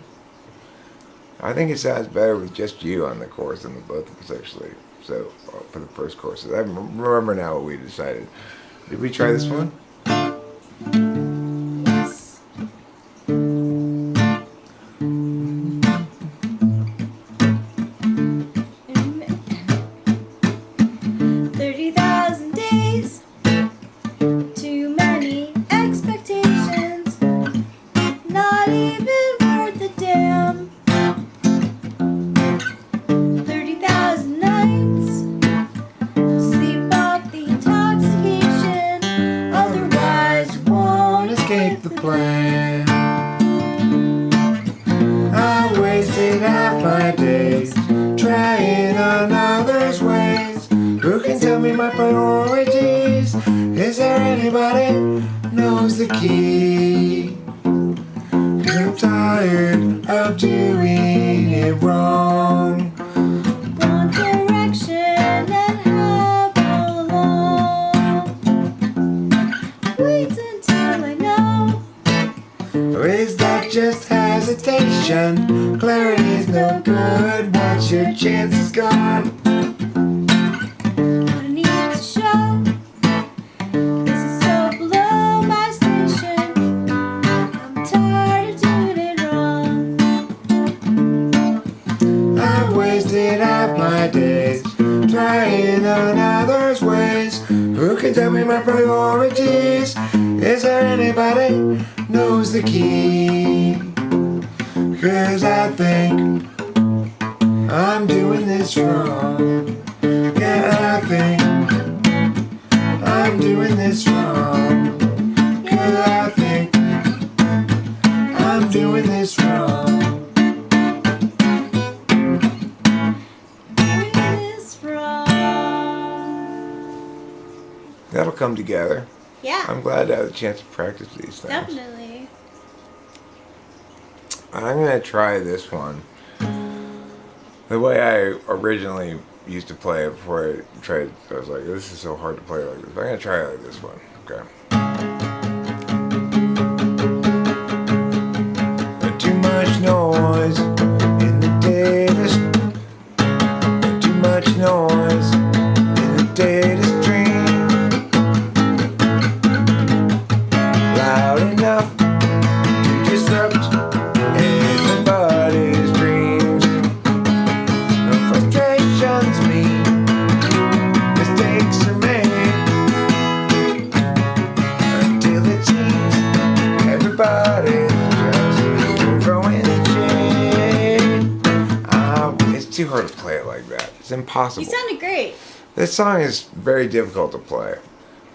I think it sounds better with just you on the chorus than the both of us, actually. So, for the first choruses. I remember now what we decided. Did we try this one? Yes. 30,000 days, too many expectations, not even worth a damn. my days trying on others' ways. Who can tell me my priorities? Is there anybody knows the key? 'Cause I'm tired of doing it wrong. One direction and have all along. Wait until I know. Or is that just hesitation? Clarity's no good once your chance is gone. What I need to show. This is so below my station. I'm tired of doing it wrong. I've wasted half my days trying on others' ways. Who can tell me my priorities? Is there anybody knows the key? 'Cause I think I'm doing this wrong. Yeah, I think I'm doing this wrong. 'Cause I think I'm doing this wrong. Doing this wrong. That'll come together. Yeah, I'm glad to have the chance to practice these things. definitely. I'm going to try this one the way I originally used to play it before I tried. I was like, this is so hard to play like this. But I'm going to try it like this one. Okay. Too much noise in the data. Too much noise in the data stream. Loud enough to disrupt everybody's dreams. No frustrations mean mistakes are made until it seems everybody's just throwing a shade. It's too hard to play it like that. It's impossible. You sounded great. This song is very difficult to play.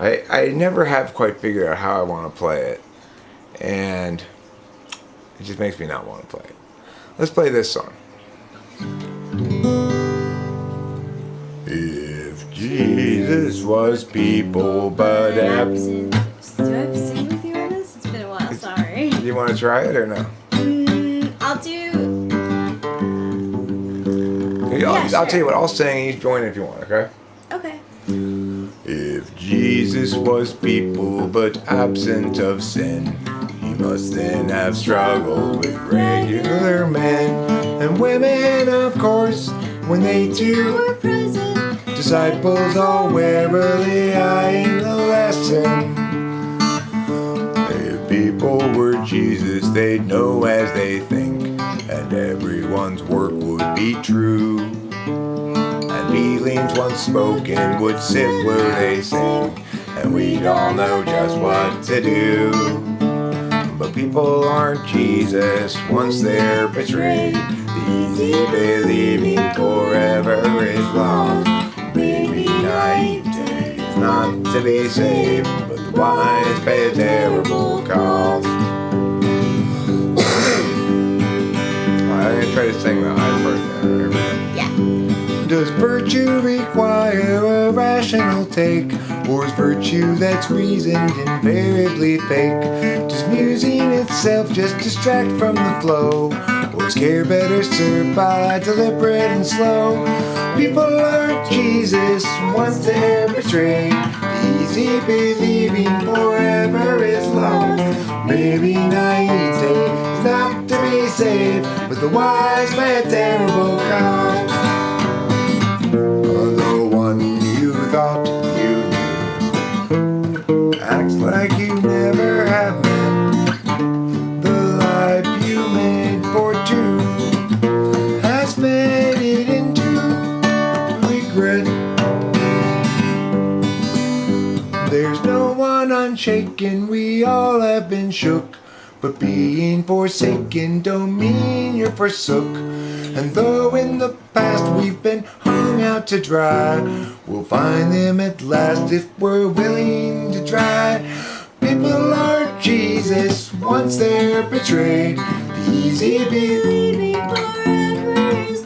I never have quite figured out how I want to play it, and it just makes me not want to play it. Let's play this song. If Jesus was people but absent. Do I have to sing with you on this? It's been a while, sorry. Do you want to try it or no? I'll do. I'll sure. tell you what, I'll sing and you join if you want, okay? Okay. If Jesus was people but absent of sin, he must then have struggled with regular men and women, of course, when they too We're present. disciples all warily eyeing the lesson. If people were Jesus, they'd know as they think, and everyone's work would be true. And feelings once spoken would sit where they sing, and we'd all know just what to do. But people aren't Jesus once they're betrayed. The easy believing forever is lost. Maybe naivete is not to be saved, but the wise pay a terrible cost. I'm gonna try to sing the high part there. Yeah. Does virtue require a rational take, or is virtue that's reasoned invariably fake? Does musing itself just distract from the flow, or is care better served by deliberate and slow? People aren't Jesus once they're betrayed. The easy believing forever is lost. Maybe naivete is not to be saved, but the wise pay a terrible cost. The one you thought you knew acts like you never have met. The life you made for two has faded into regret. There's no one unshaken, we all have been shook. But being forsaken don't mean you're forsook. And though in the past we've been hung out to dry, we'll find them at last if we're willing to try. People aren't Jesus once they're betrayed. The easy believing forever is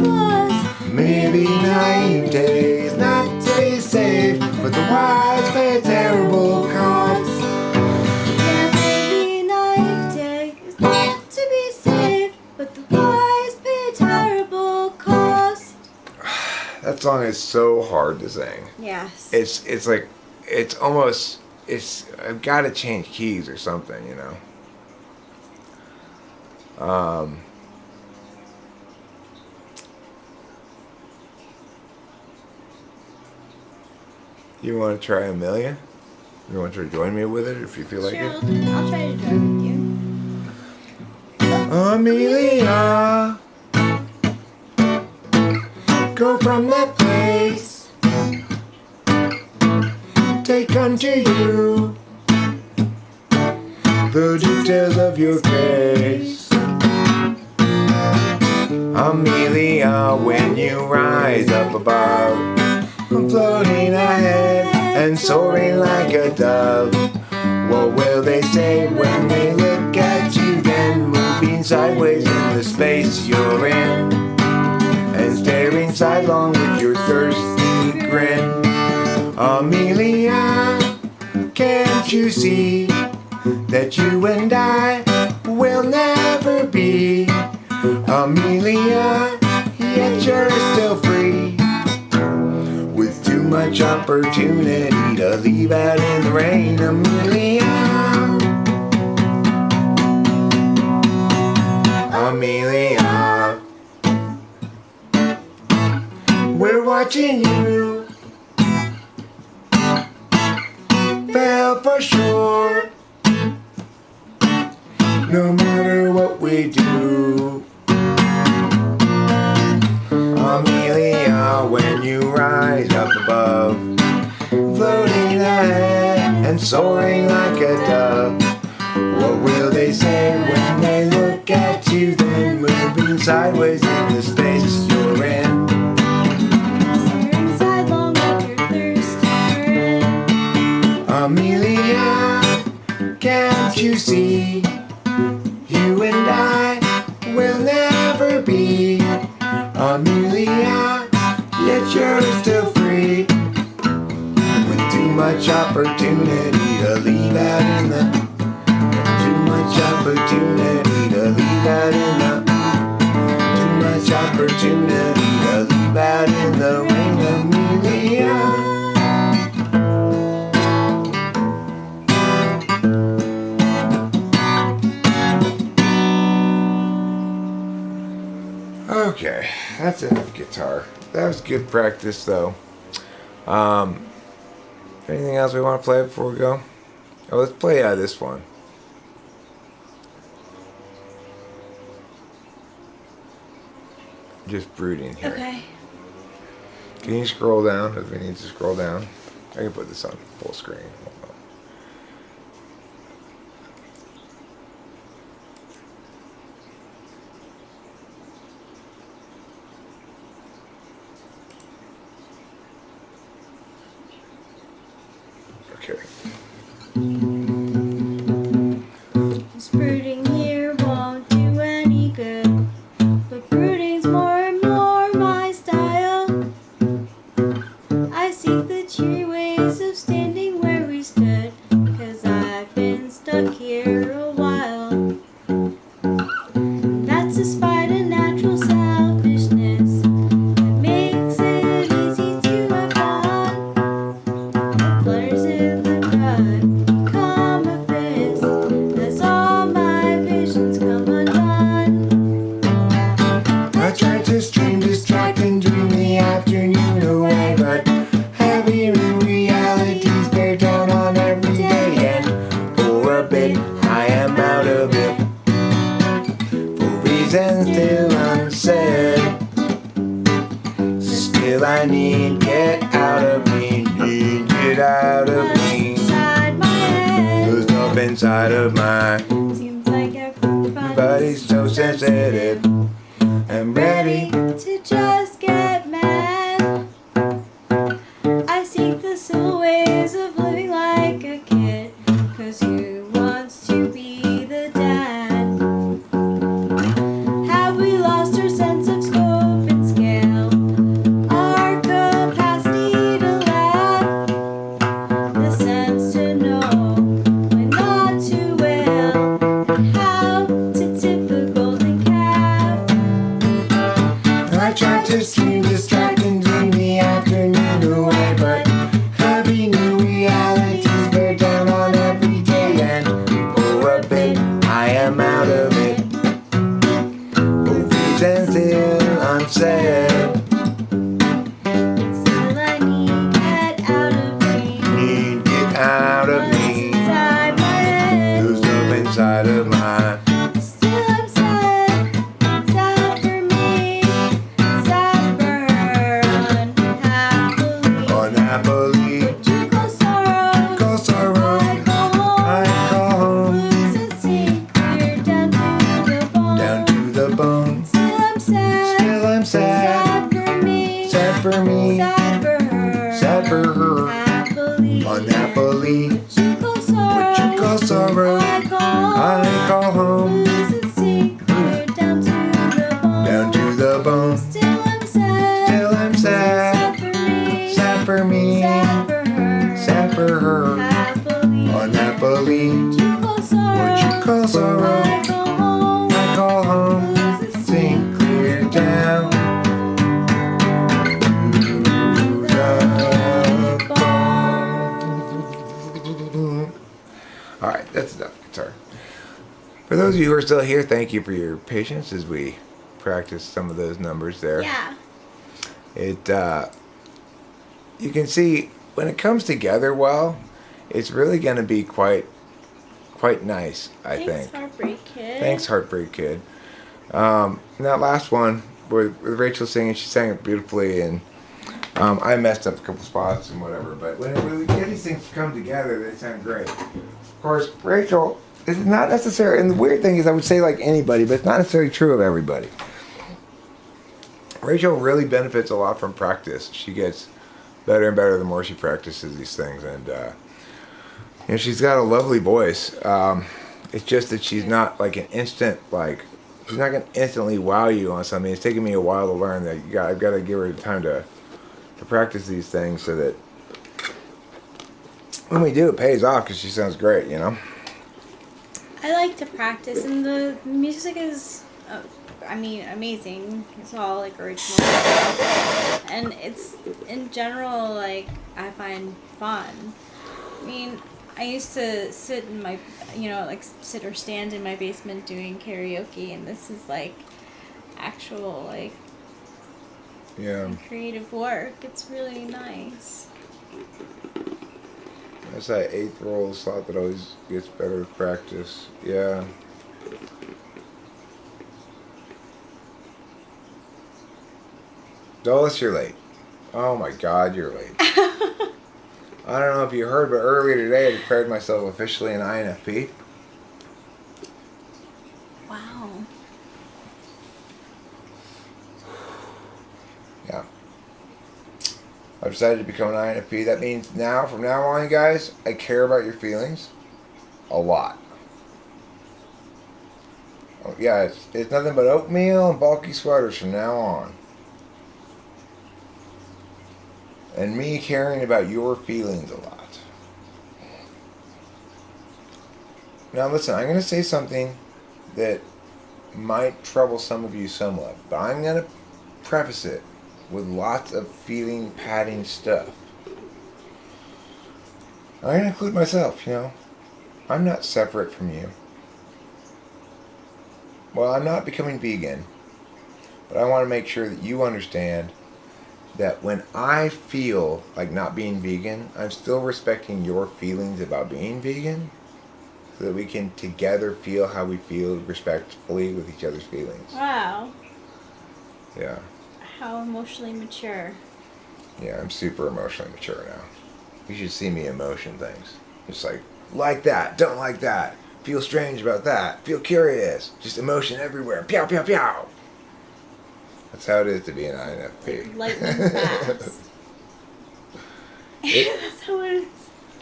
but the wise pay terrible cost. That song is so hard to sing. Yes. It's like it's almost I've got to change keys or something, you know. You want to try Amelia? You want to join me with it if you feel like Sure, it? I'll try to join with you. Amelia, go from that place. Take unto you the details of your case. Amelia, when you rise up above, floating ahead and soaring like a dove, what will they say when they look at you then, moving sideways in the space you're in, and staring sidelong with your thirsty grin? Amelia, can't you see that you and I will never be? Amelia, yet you're still free, with too much opportunity to leave out in the rain. Amelia, Amelia, we're watching you fail for sure, no matter what we do. Amelia, when you rise up above, floating ahead and soaring like a dove, what will they say when they look at you then, moving sideways in the space you're in? Staring sidelong with your thirsty grin. Amelia, can't you see, you and I will never be? Amelia, yet you're still free, with too much opportunity to leave out in the, too much opportunity to leave out in the, too much opportunity to leave out in the rain. Amelia, okay, that's enough guitar. That was good practice, though. Anything else we want to play before we go? Oh, let's play this one. Just brooding here. Okay. Can you scroll down if we need to scroll down? I can put this on full screen. Hold on. Okay. Brooding here won't do any good, but brooding's more and more my style. I seek the cheery ways of standing where we stood, 'cause I've been stuck here a while. That's despite a natural selfishness that makes it easy to have fun. What flutters in the gut become a fist as all my visions come undone. I tried to stream, distract, and dream the afternoon away, but heavy realities bear down on every day, and for a bit I am out of it, for reasons still unsaid. Still I need get out of me, need get out of me. Inside my head There's up inside of my seems like everybody's body's so sensitive and ready. to just get mad. I seek the simple ways of living like a kid, 'cause who wants to be the dad? Have we lost our sense of scope and scale? Our capacity to laugh? The sense to know when not to wail? How to tip a golden calf? I tried to seem distracting in the afternoon away, but hubby knew realities bear down on every day, and for a bit I am out of it. Movies until I'm sad. Still I need get out of me. Need get out of What's me. inside my head? There's stuff inside of my. Still I'm sad. Sad for me. Sad for her. Unhappily. Unhappily. What you call sorrow. Call sorrow. I go home. I call home. Lose and sink. Clear down to the bone. Down to the bone. Still I'm sad. Still I'm sad. Sad for me. Sad for me. Sad for her. Sad for her. Happily. Unhappily. What you call sorrow. What you call sorrow. I call home. Lose and sink. Clear down to the bone. Down to the bone. Still I'm sad. Still I'm sad. Sad for me. Sad for me. Sad for her. Sad for her. Happily. Unhappily. What you call sorrow. What you call sorrow. I go home. I call home. Lose and Sink clear down to the bone. Alright, that's enough guitar. For those of you who are still here, thank you for your patience as we practice some of those numbers there. Yeah. It you can see when it comes together well, it's really going to be quite nice, I Thanks, think. Heartbreak Kid. Thanks, Heartbreak Kid. And that last one with Rachel singing, she sang it beautifully, and I messed up a couple spots and whatever. But when we get these things to come together, they sound great. Of course, Rachel is not necessarily, and the weird thing is, I would say like anybody, but it's not necessarily true of everybody. Rachel really benefits a lot from practice. She gets better and better the more she practices these things, and she's got a lovely voice. It's just that she's not like an instant, like she's not gonna instantly wow you on something. It's taken me a while to learn that I've got to give her the time to practice these things so that when we do, it pays off because she sounds great, you know. I like to practice, and the music is, amazing. It's all like original, and it's in general like I find fun. I mean, I used to sit in my, sit or stand in my basement doing karaoke, and this is like actual like creative work. It's really nice. That's that 8th roll slot that always gets better with practice. Yeah. Dulles, you're late. Oh my God, you're late. I don't know if you heard, but earlier today I declared myself officially an INFP. Wow. Yeah. I've decided to become an INFP. That means from now on, you guys, I care about your feelings a lot. Oh, yeah, it's nothing but oatmeal and bulky sweaters from now on. And me caring about your feelings a lot. Now listen, I'm going to say something that might trouble some of you somewhat, but I'm going to preface it with lots of feeling padding stuff. I'm going to include myself, I'm not separate from you. Well, I'm not becoming vegan, but I want to make sure that you understand that when I feel like not being vegan, I'm still respecting your feelings about being vegan, so that we can together feel how we feel respectfully with each other's feelings. Wow. Yeah. How emotionally mature. Yeah, I'm super emotionally mature now. You should see me emotion things. Just like that, don't like that, feel strange about that, feel curious, just emotion everywhere, pew, pew, pew. That's how it is to be an INFP. Lightning fast. That's how it is.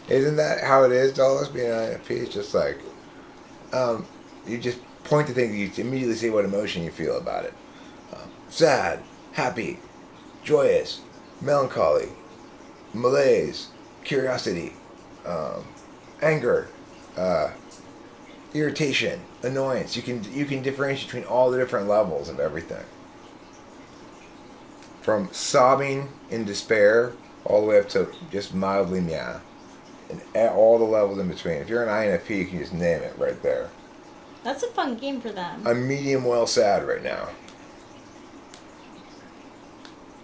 Isn't that how it is to all of us being an INFP? It's just like, you just point to things, you immediately say what emotion you feel about it. Sad, happy, joyous, melancholy, malaise, curiosity, anger, irritation, annoyance. You can differentiate between all the different levels of everything. from sobbing in despair all the way up to just mildly meow. And at all the levels in between. If you're an INFP, you can just name it right there. That's a fun game for them. I'm medium well sad right now.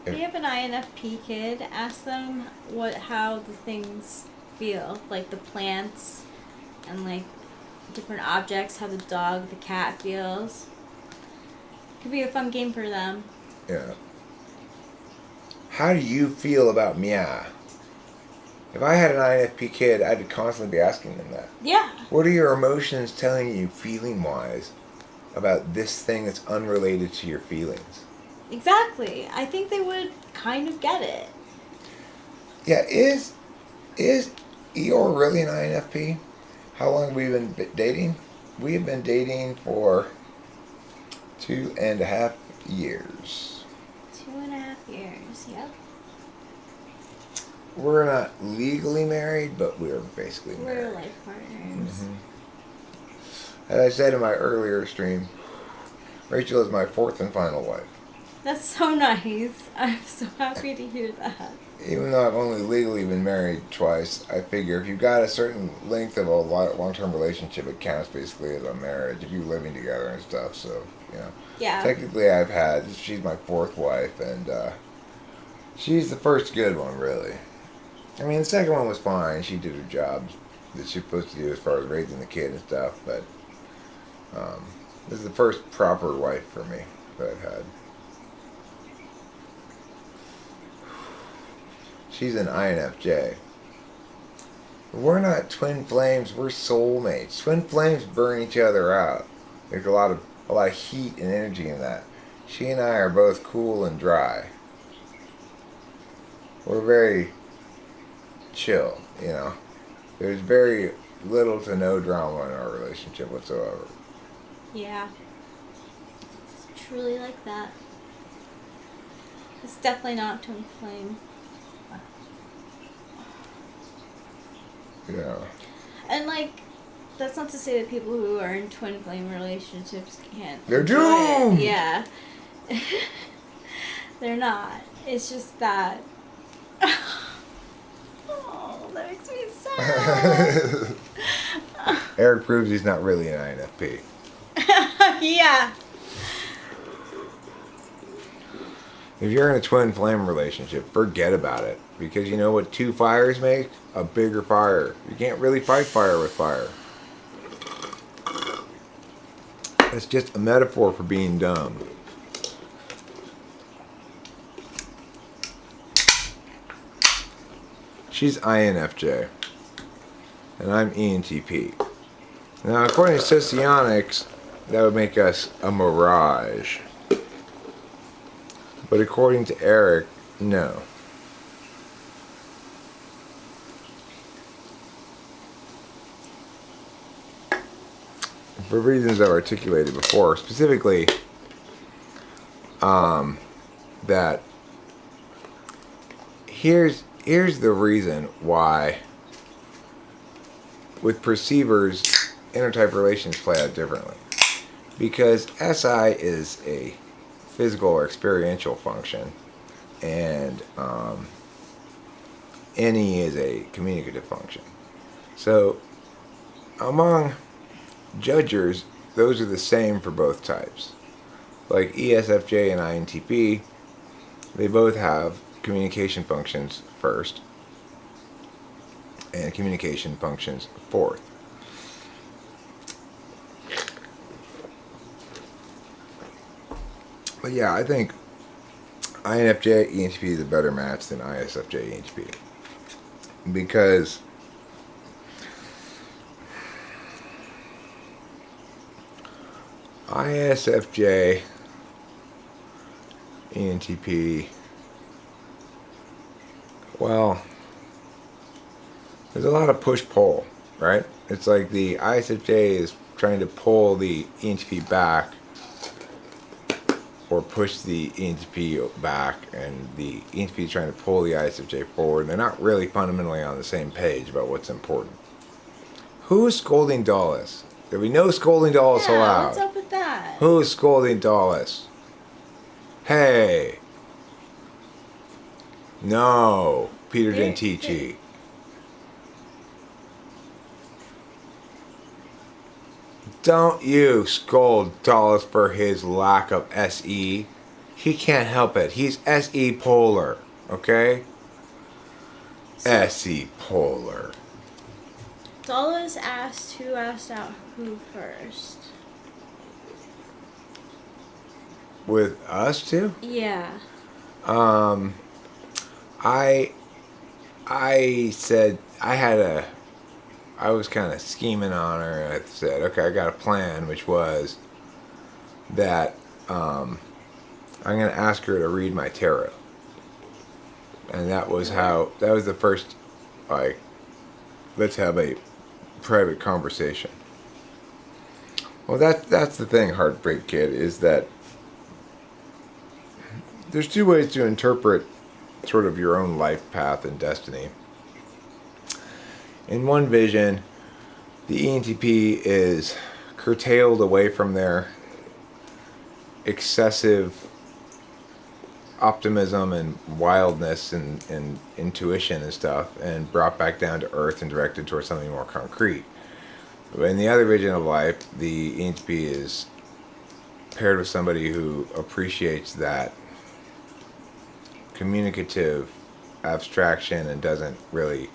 If you have an INFP kid, ask them how the things feel, like the plants and like different objects, how the dog, the cat feels. Could be a fun game for them. Yeah. How do you feel about meow? If I had an INFP kid, I'd constantly be asking them that. Yeah. What are your emotions telling you, feeling-wise, about this thing that's unrelated to your feelings? Exactly. I think they would kind of get it. Yeah, is Eeyore really an INFP? How long have we been dating? We have been dating for 2.5 years. 2.5 years, yep. We're not legally married, but we're basically married. We're life partners. Mm-hmm. As I said in my earlier stream, Rachel is my 4th and final wife. That's so nice. I'm so happy to hear that. Even though I've only legally been married twice, I figure if you've got a certain length of a long-term relationship, it counts basically as a marriage if you're living together and stuff. So, you know. Yeah. Technically, she's my 4th wife, and she's the first good one, really. I mean, the second one was fine. She did her job that she was supposed to do as far as raising the kid and stuff, but this is the first proper wife for me that I've had. She's an INFJ. We're not twin flames, we're soulmates. Twin flames burn each other out. There's a lot of heat and energy in that. She and I are both cool and dry. We're very chill, you know. There's very little to no drama in our relationship whatsoever. Yeah. It's truly like that. It's definitely not twin flame. Yeah. And like, that's not to say that people who are in twin flame relationships can't. They're enjoy doomed! it. Yeah. They're not. It's just that. Oh, that makes me sad. Eric proves he's not really an INFP. Yeah. If you're in a twin flame relationship, forget about it. Because you know what 2 fires make? A bigger fire. You can't really fight fire with fire. That's just a metaphor for being dumb. She's INFJ. And I'm ENTP. Now, according to socionics, that would make us a mirage. But according to Eric, no. For reasons I've articulated before, specifically that here's the reason why with perceivers intertype relations play out differently. Because SI is a physical or experiential function, and NE is a communicative function. So among judgers, those are the same for both types. Like ESFJ and INTP, they both have communication functions first and communication functions fourth. But yeah, I think INFJ ENTP is a better match than ISFJ ENTP, because ISFJ ENTP, well, there's a lot of push-pull, right? It's like the ISFJ is trying to pull the ENTP back, or push the ENTP back, and the ENTP is trying to pull the ISFJ forward, and they're not really fundamentally on the same page about what's important. Who's scolding Dulles? There'll be no scolding Dulles allowed. What's up with that? Who's scolding Dulles? Hey, No, Peter didn't Peter teach did- E. Don't you scold Dulles for his lack of SE. He can't help it. He's SE polar, okay? So SE polar. Dulles asked who asked out who first. With us two? Yeah. Um, I said I was kind of scheming on her, and I said, okay, I got a plan, which was that I'm going to ask her to read my tarot. And that was that was the first, like, let's have a private conversation. Well, that's the thing, Heartbreak Kid, is that there's two ways to interpret sort of your own life path and destiny. In one vision, the ENTP is curtailed away from their excessive optimism and wildness and intuition and stuff, and brought back down to earth and directed towards something more concrete. In the other vision of life, the ENTP is paired with somebody who appreciates that communicative abstraction and doesn't really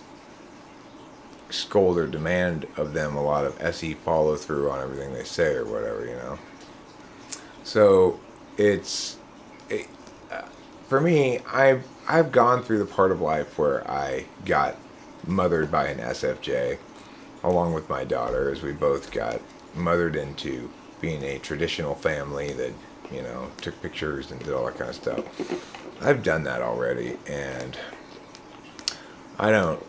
scold or demand of them a lot of SE follow through on everything they say or whatever, you know. So it's for me. I've gone through the part of life where I got mothered by an SFJ, along with my daughter, as we both got mothered into being a traditional family that, you know, took pictures and did all that kind of stuff. I've done that already, and I don't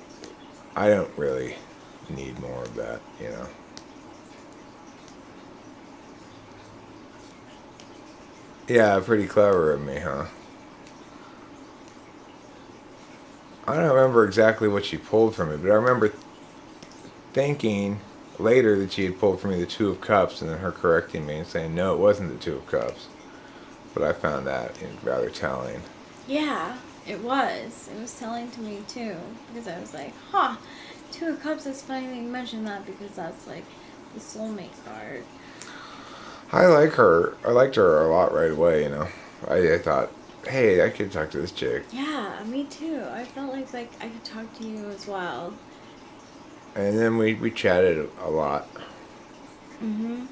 really need more of that, you know. Yeah, pretty clever of me, huh? I don't remember exactly what she pulled from me, but I remember thinking later that she had pulled for me the Two of Cups, and then her correcting me and saying, no, it wasn't the Two of Cups. But I found that rather telling. Yeah, it was. It was telling to me too. Because I was like, huh, Two of Cups, it's funny that you mentioned that because that's like the soulmate card. I like her. I liked her a lot right away, you know. I thought, hey, I could talk to this chick. Yeah, me too. I felt like I could talk to you as well. And then we chatted a lot. Mm-hmm.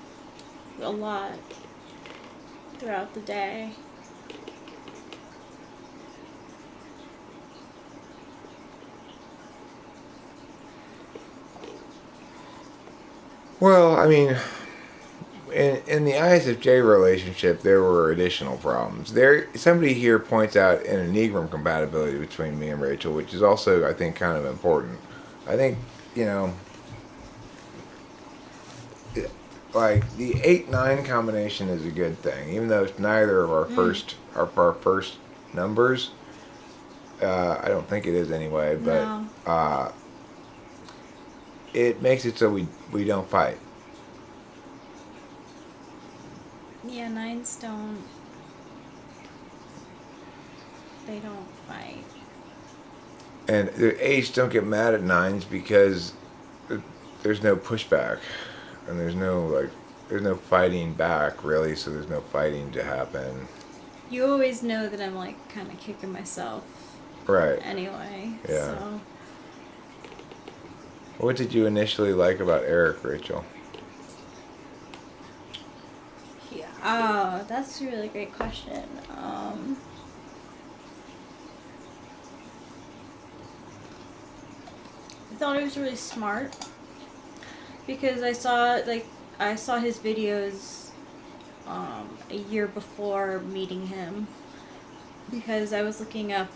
A lot. Throughout the day. Well, I mean, in the ISFJ relationship, there were additional problems. Somebody here points out an enneagram compatibility between me and Rachel, which is also, I think, kind of important. I think, you know, like the 8-9 combination is a good thing, even though it's neither of our first numbers. I don't think it is anyway, but No. it makes it so we don't fight. Yeah, nines don't. They don't fight. And the 8s don't get mad at 9s because there's no pushback, and there's no fighting back really, so there's no fighting to happen. You always know that I'm like kind of kicking myself. Right. Anyway. Yeah. So. What did you initially like about Eric, Rachel? Yeah. Oh, that's a really great question. I thought he was really smart because I saw his videos a year before meeting him because I was looking up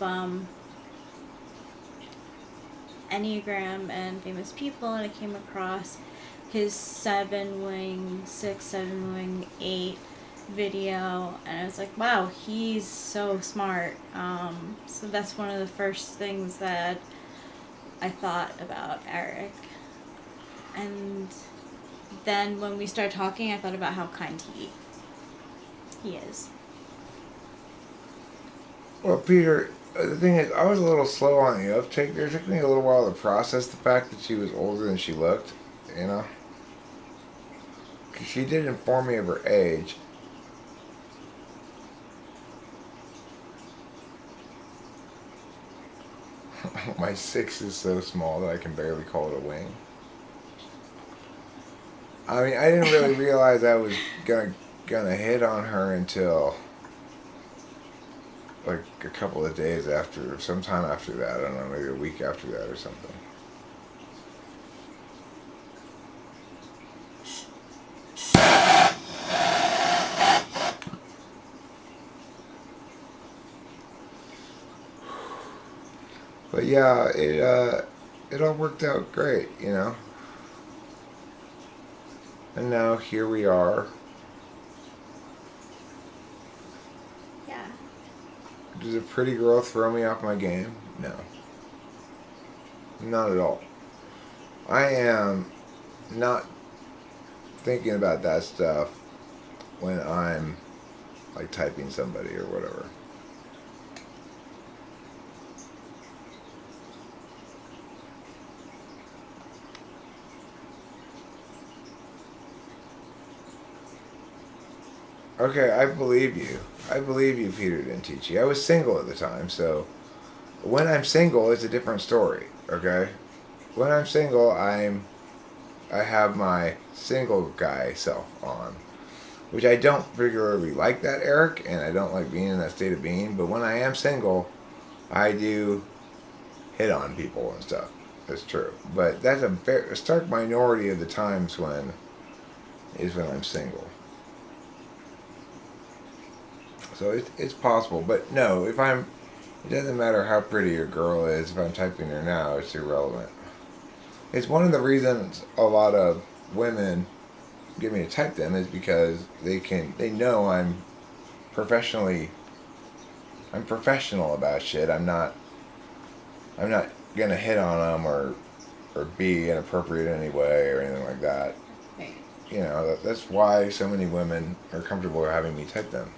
Enneagram and famous people, and I came across his 7-wing 6, 7-wing 8 video, and I was like, wow, he's so smart. So that's one of the first things that I thought about Eric. And then when we started talking, I thought about how kind he is. Well, Peter, the thing is, I was a little slow on the uptake. It took me a little while to process the fact that she was older than she looked, you know? Because she did inform me of her age. My 6 is so small that I can barely call it a wing. I mean, I didn't really realize I was gonna hit on her until like a couple of days after, sometime after that. I don't know, maybe a week after that or something. But yeah, it all worked out great, you know. And now here we are. Yeah. Does a pretty girl throw me off my game? No. Not at all. I am not thinking about that stuff when I'm like typing somebody or whatever. Okay, I believe you. I believe you, Peter Dentici. I was single at the time, so when I'm single, it's a different story. Okay, when I'm single, I have my single guy self on, which I don't particularly like that, Eric, and I don't like being in that state of being. But when I am single, I do hit on people and stuff. That's true, but that's a stark minority of the times when I'm single. So it's possible, but no, if I'm, it doesn't matter how pretty a girl is. If I'm typing her now, it's irrelevant. It's one of the reasons a lot of women get me to type them is because they know professionally, I'm professional about shit. I'm not gonna hit on them or be inappropriate in any way or anything like that. Right. You know, that's why so many women are comfortable having me type them.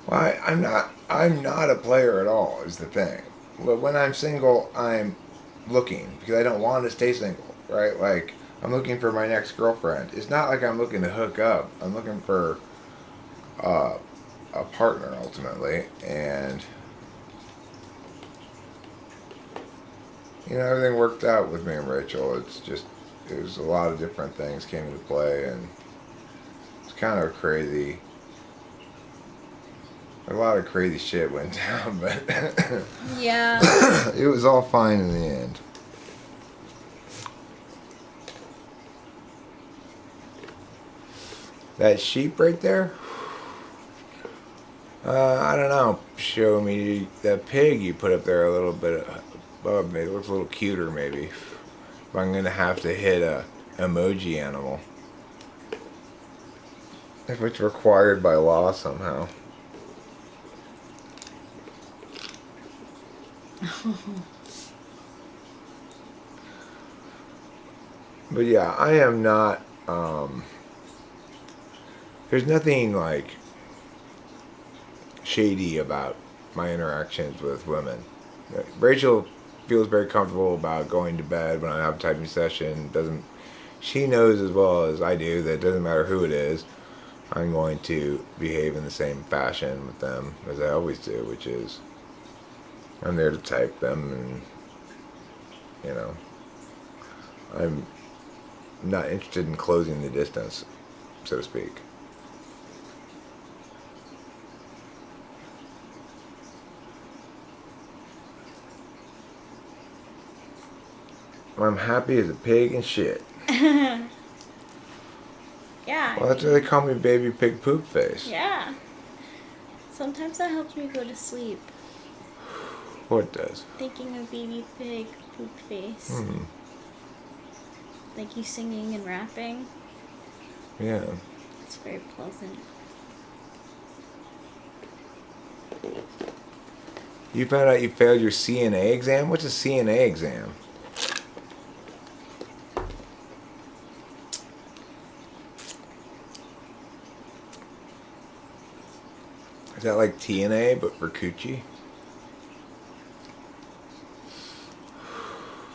Well, I'm not a player at all. Is the thing. But when I'm single, I'm looking because I don't want to stay single. Right? Like I'm looking for my next girlfriend. It's not like I'm looking to hook up. I'm looking for uh, a partner ultimately, and you know everything worked out with me and Rachel. It's just it was a lot of different things came into play, and it's kind of crazy. A lot of crazy shit went down, but Yeah. it was all fine in the end. That sheep right there? I don't know. Show me that pig you put up there a little bit above me. It looks a little cuter, maybe. If I'm gonna have to hit a emoji animal, if it's required by law somehow. But yeah, I am not. There's nothing like shady about my interactions with women. Rachel feels very comfortable about going to bed when I have a typing session. Doesn't she knows as well as I do that it doesn't matter who it is, I'm going to behave in the same fashion with them as I always do, which is I'm there to type them, and you know I'm not interested in closing the distance, so to speak. I'm happy as a pig and shit. Yeah. Well, that's why they call me baby pig poop face. Yeah. Sometimes that helps me go to sleep. What does? Thinking of baby pig poop face. Hmm. Like you singing and rapping. Yeah. It's very pleasant. You found out you failed your CNA exam? What's a CNA exam? Is that like TNA but for coochie?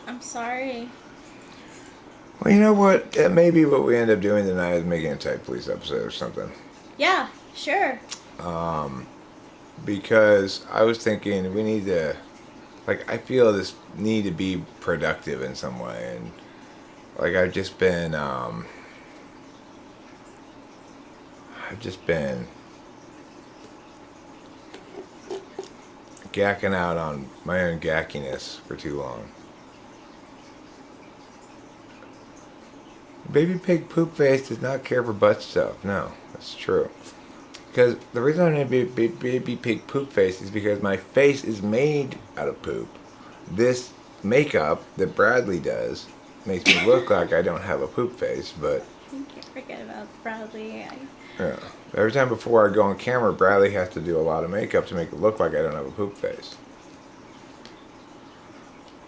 I'm sorry. Well, you know what? That may be what we end up doing tonight is making a Type Police episode or something. Yeah, sure. Because I was thinking we need to, like, I feel this need to be productive in some way. And, like, I've just been gacking out on my own gackiness for too long. Baby pig poop face does not care for butt stuff. No, that's true. Because the reason I'm going to be baby pig poop face is because my face is made out of poop. This makeup that Bradley does makes me look like I don't have a poop face, but You can't forget about Bradley. yeah. Every time before I go on camera, Bradley has to do a lot of makeup to make it look like I don't have a poop face.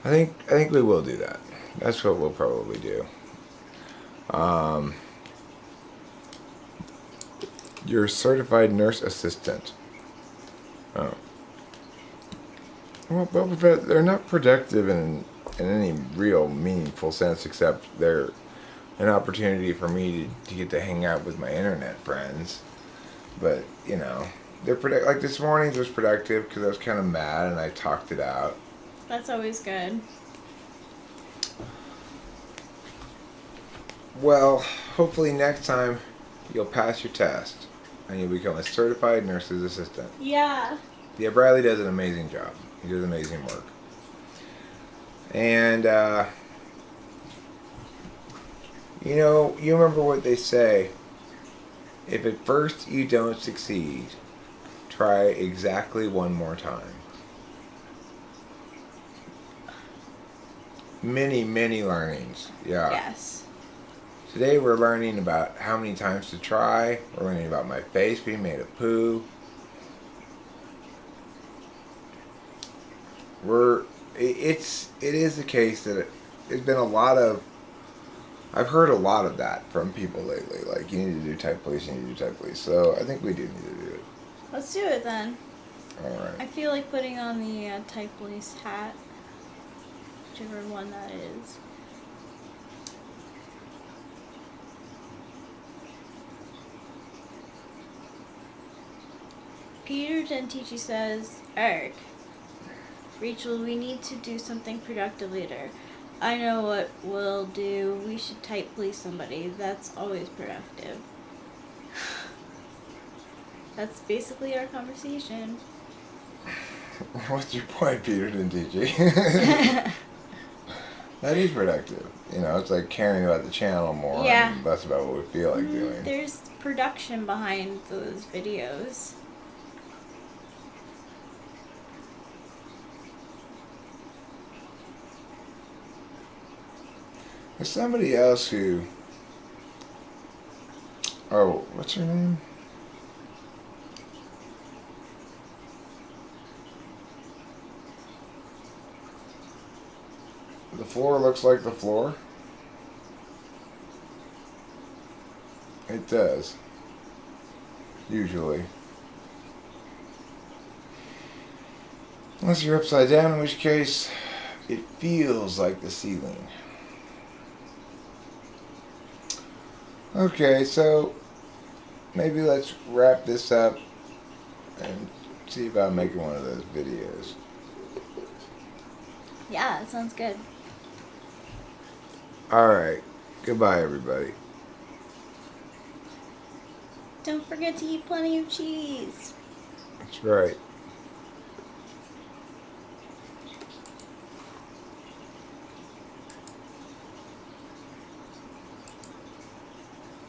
I think we will do that. That's what we'll probably do. You're a certified nurse assistant. Oh. Well, Boba Fett, they're not productive in any real meaningful sense, except they're an opportunity for me to get to hang out with my internet friends. But, you know, they're like this morning was productive because I was kind of mad and I talked it out. That's always good. Well, hopefully next time you'll pass your test and you'll become a certified nurse's assistant. Yeah. Yeah, Bradley does an amazing job. He does amazing work. And, you know, you remember what they say. If at first you don't succeed, try exactly one more time. Many, many learnings. Yeah. Yes. Today we're learning about how many times to try. We're learning about my face being made of poo. It is the case that there's been a lot of, I've heard a lot of that from people lately. Like, you need to do Type Police, you need to do Type Police. So I think we do need to do it. Let's do it then. Alright. I feel like putting on the Type Police hat. Whichever one that is. Peter Gentici says, Eric, Rachel, we need to do something productive later. I know what we'll do. We should Type Police somebody. That's always productive. That's basically our conversation. What's your point, Peter Gentici? That is productive. You know, it's like caring about the channel more and less about what we feel like doing. There's production behind those videos. There's somebody else who... Oh, what's her name? The floor looks like the floor. It does. Usually. Unless you're upside down, in which case it feels like the ceiling. Okay, so maybe let's wrap this up and see about making one of those videos. Yeah, that sounds good. Alright, goodbye everybody. Don't forget to eat plenty of cheese. That's right.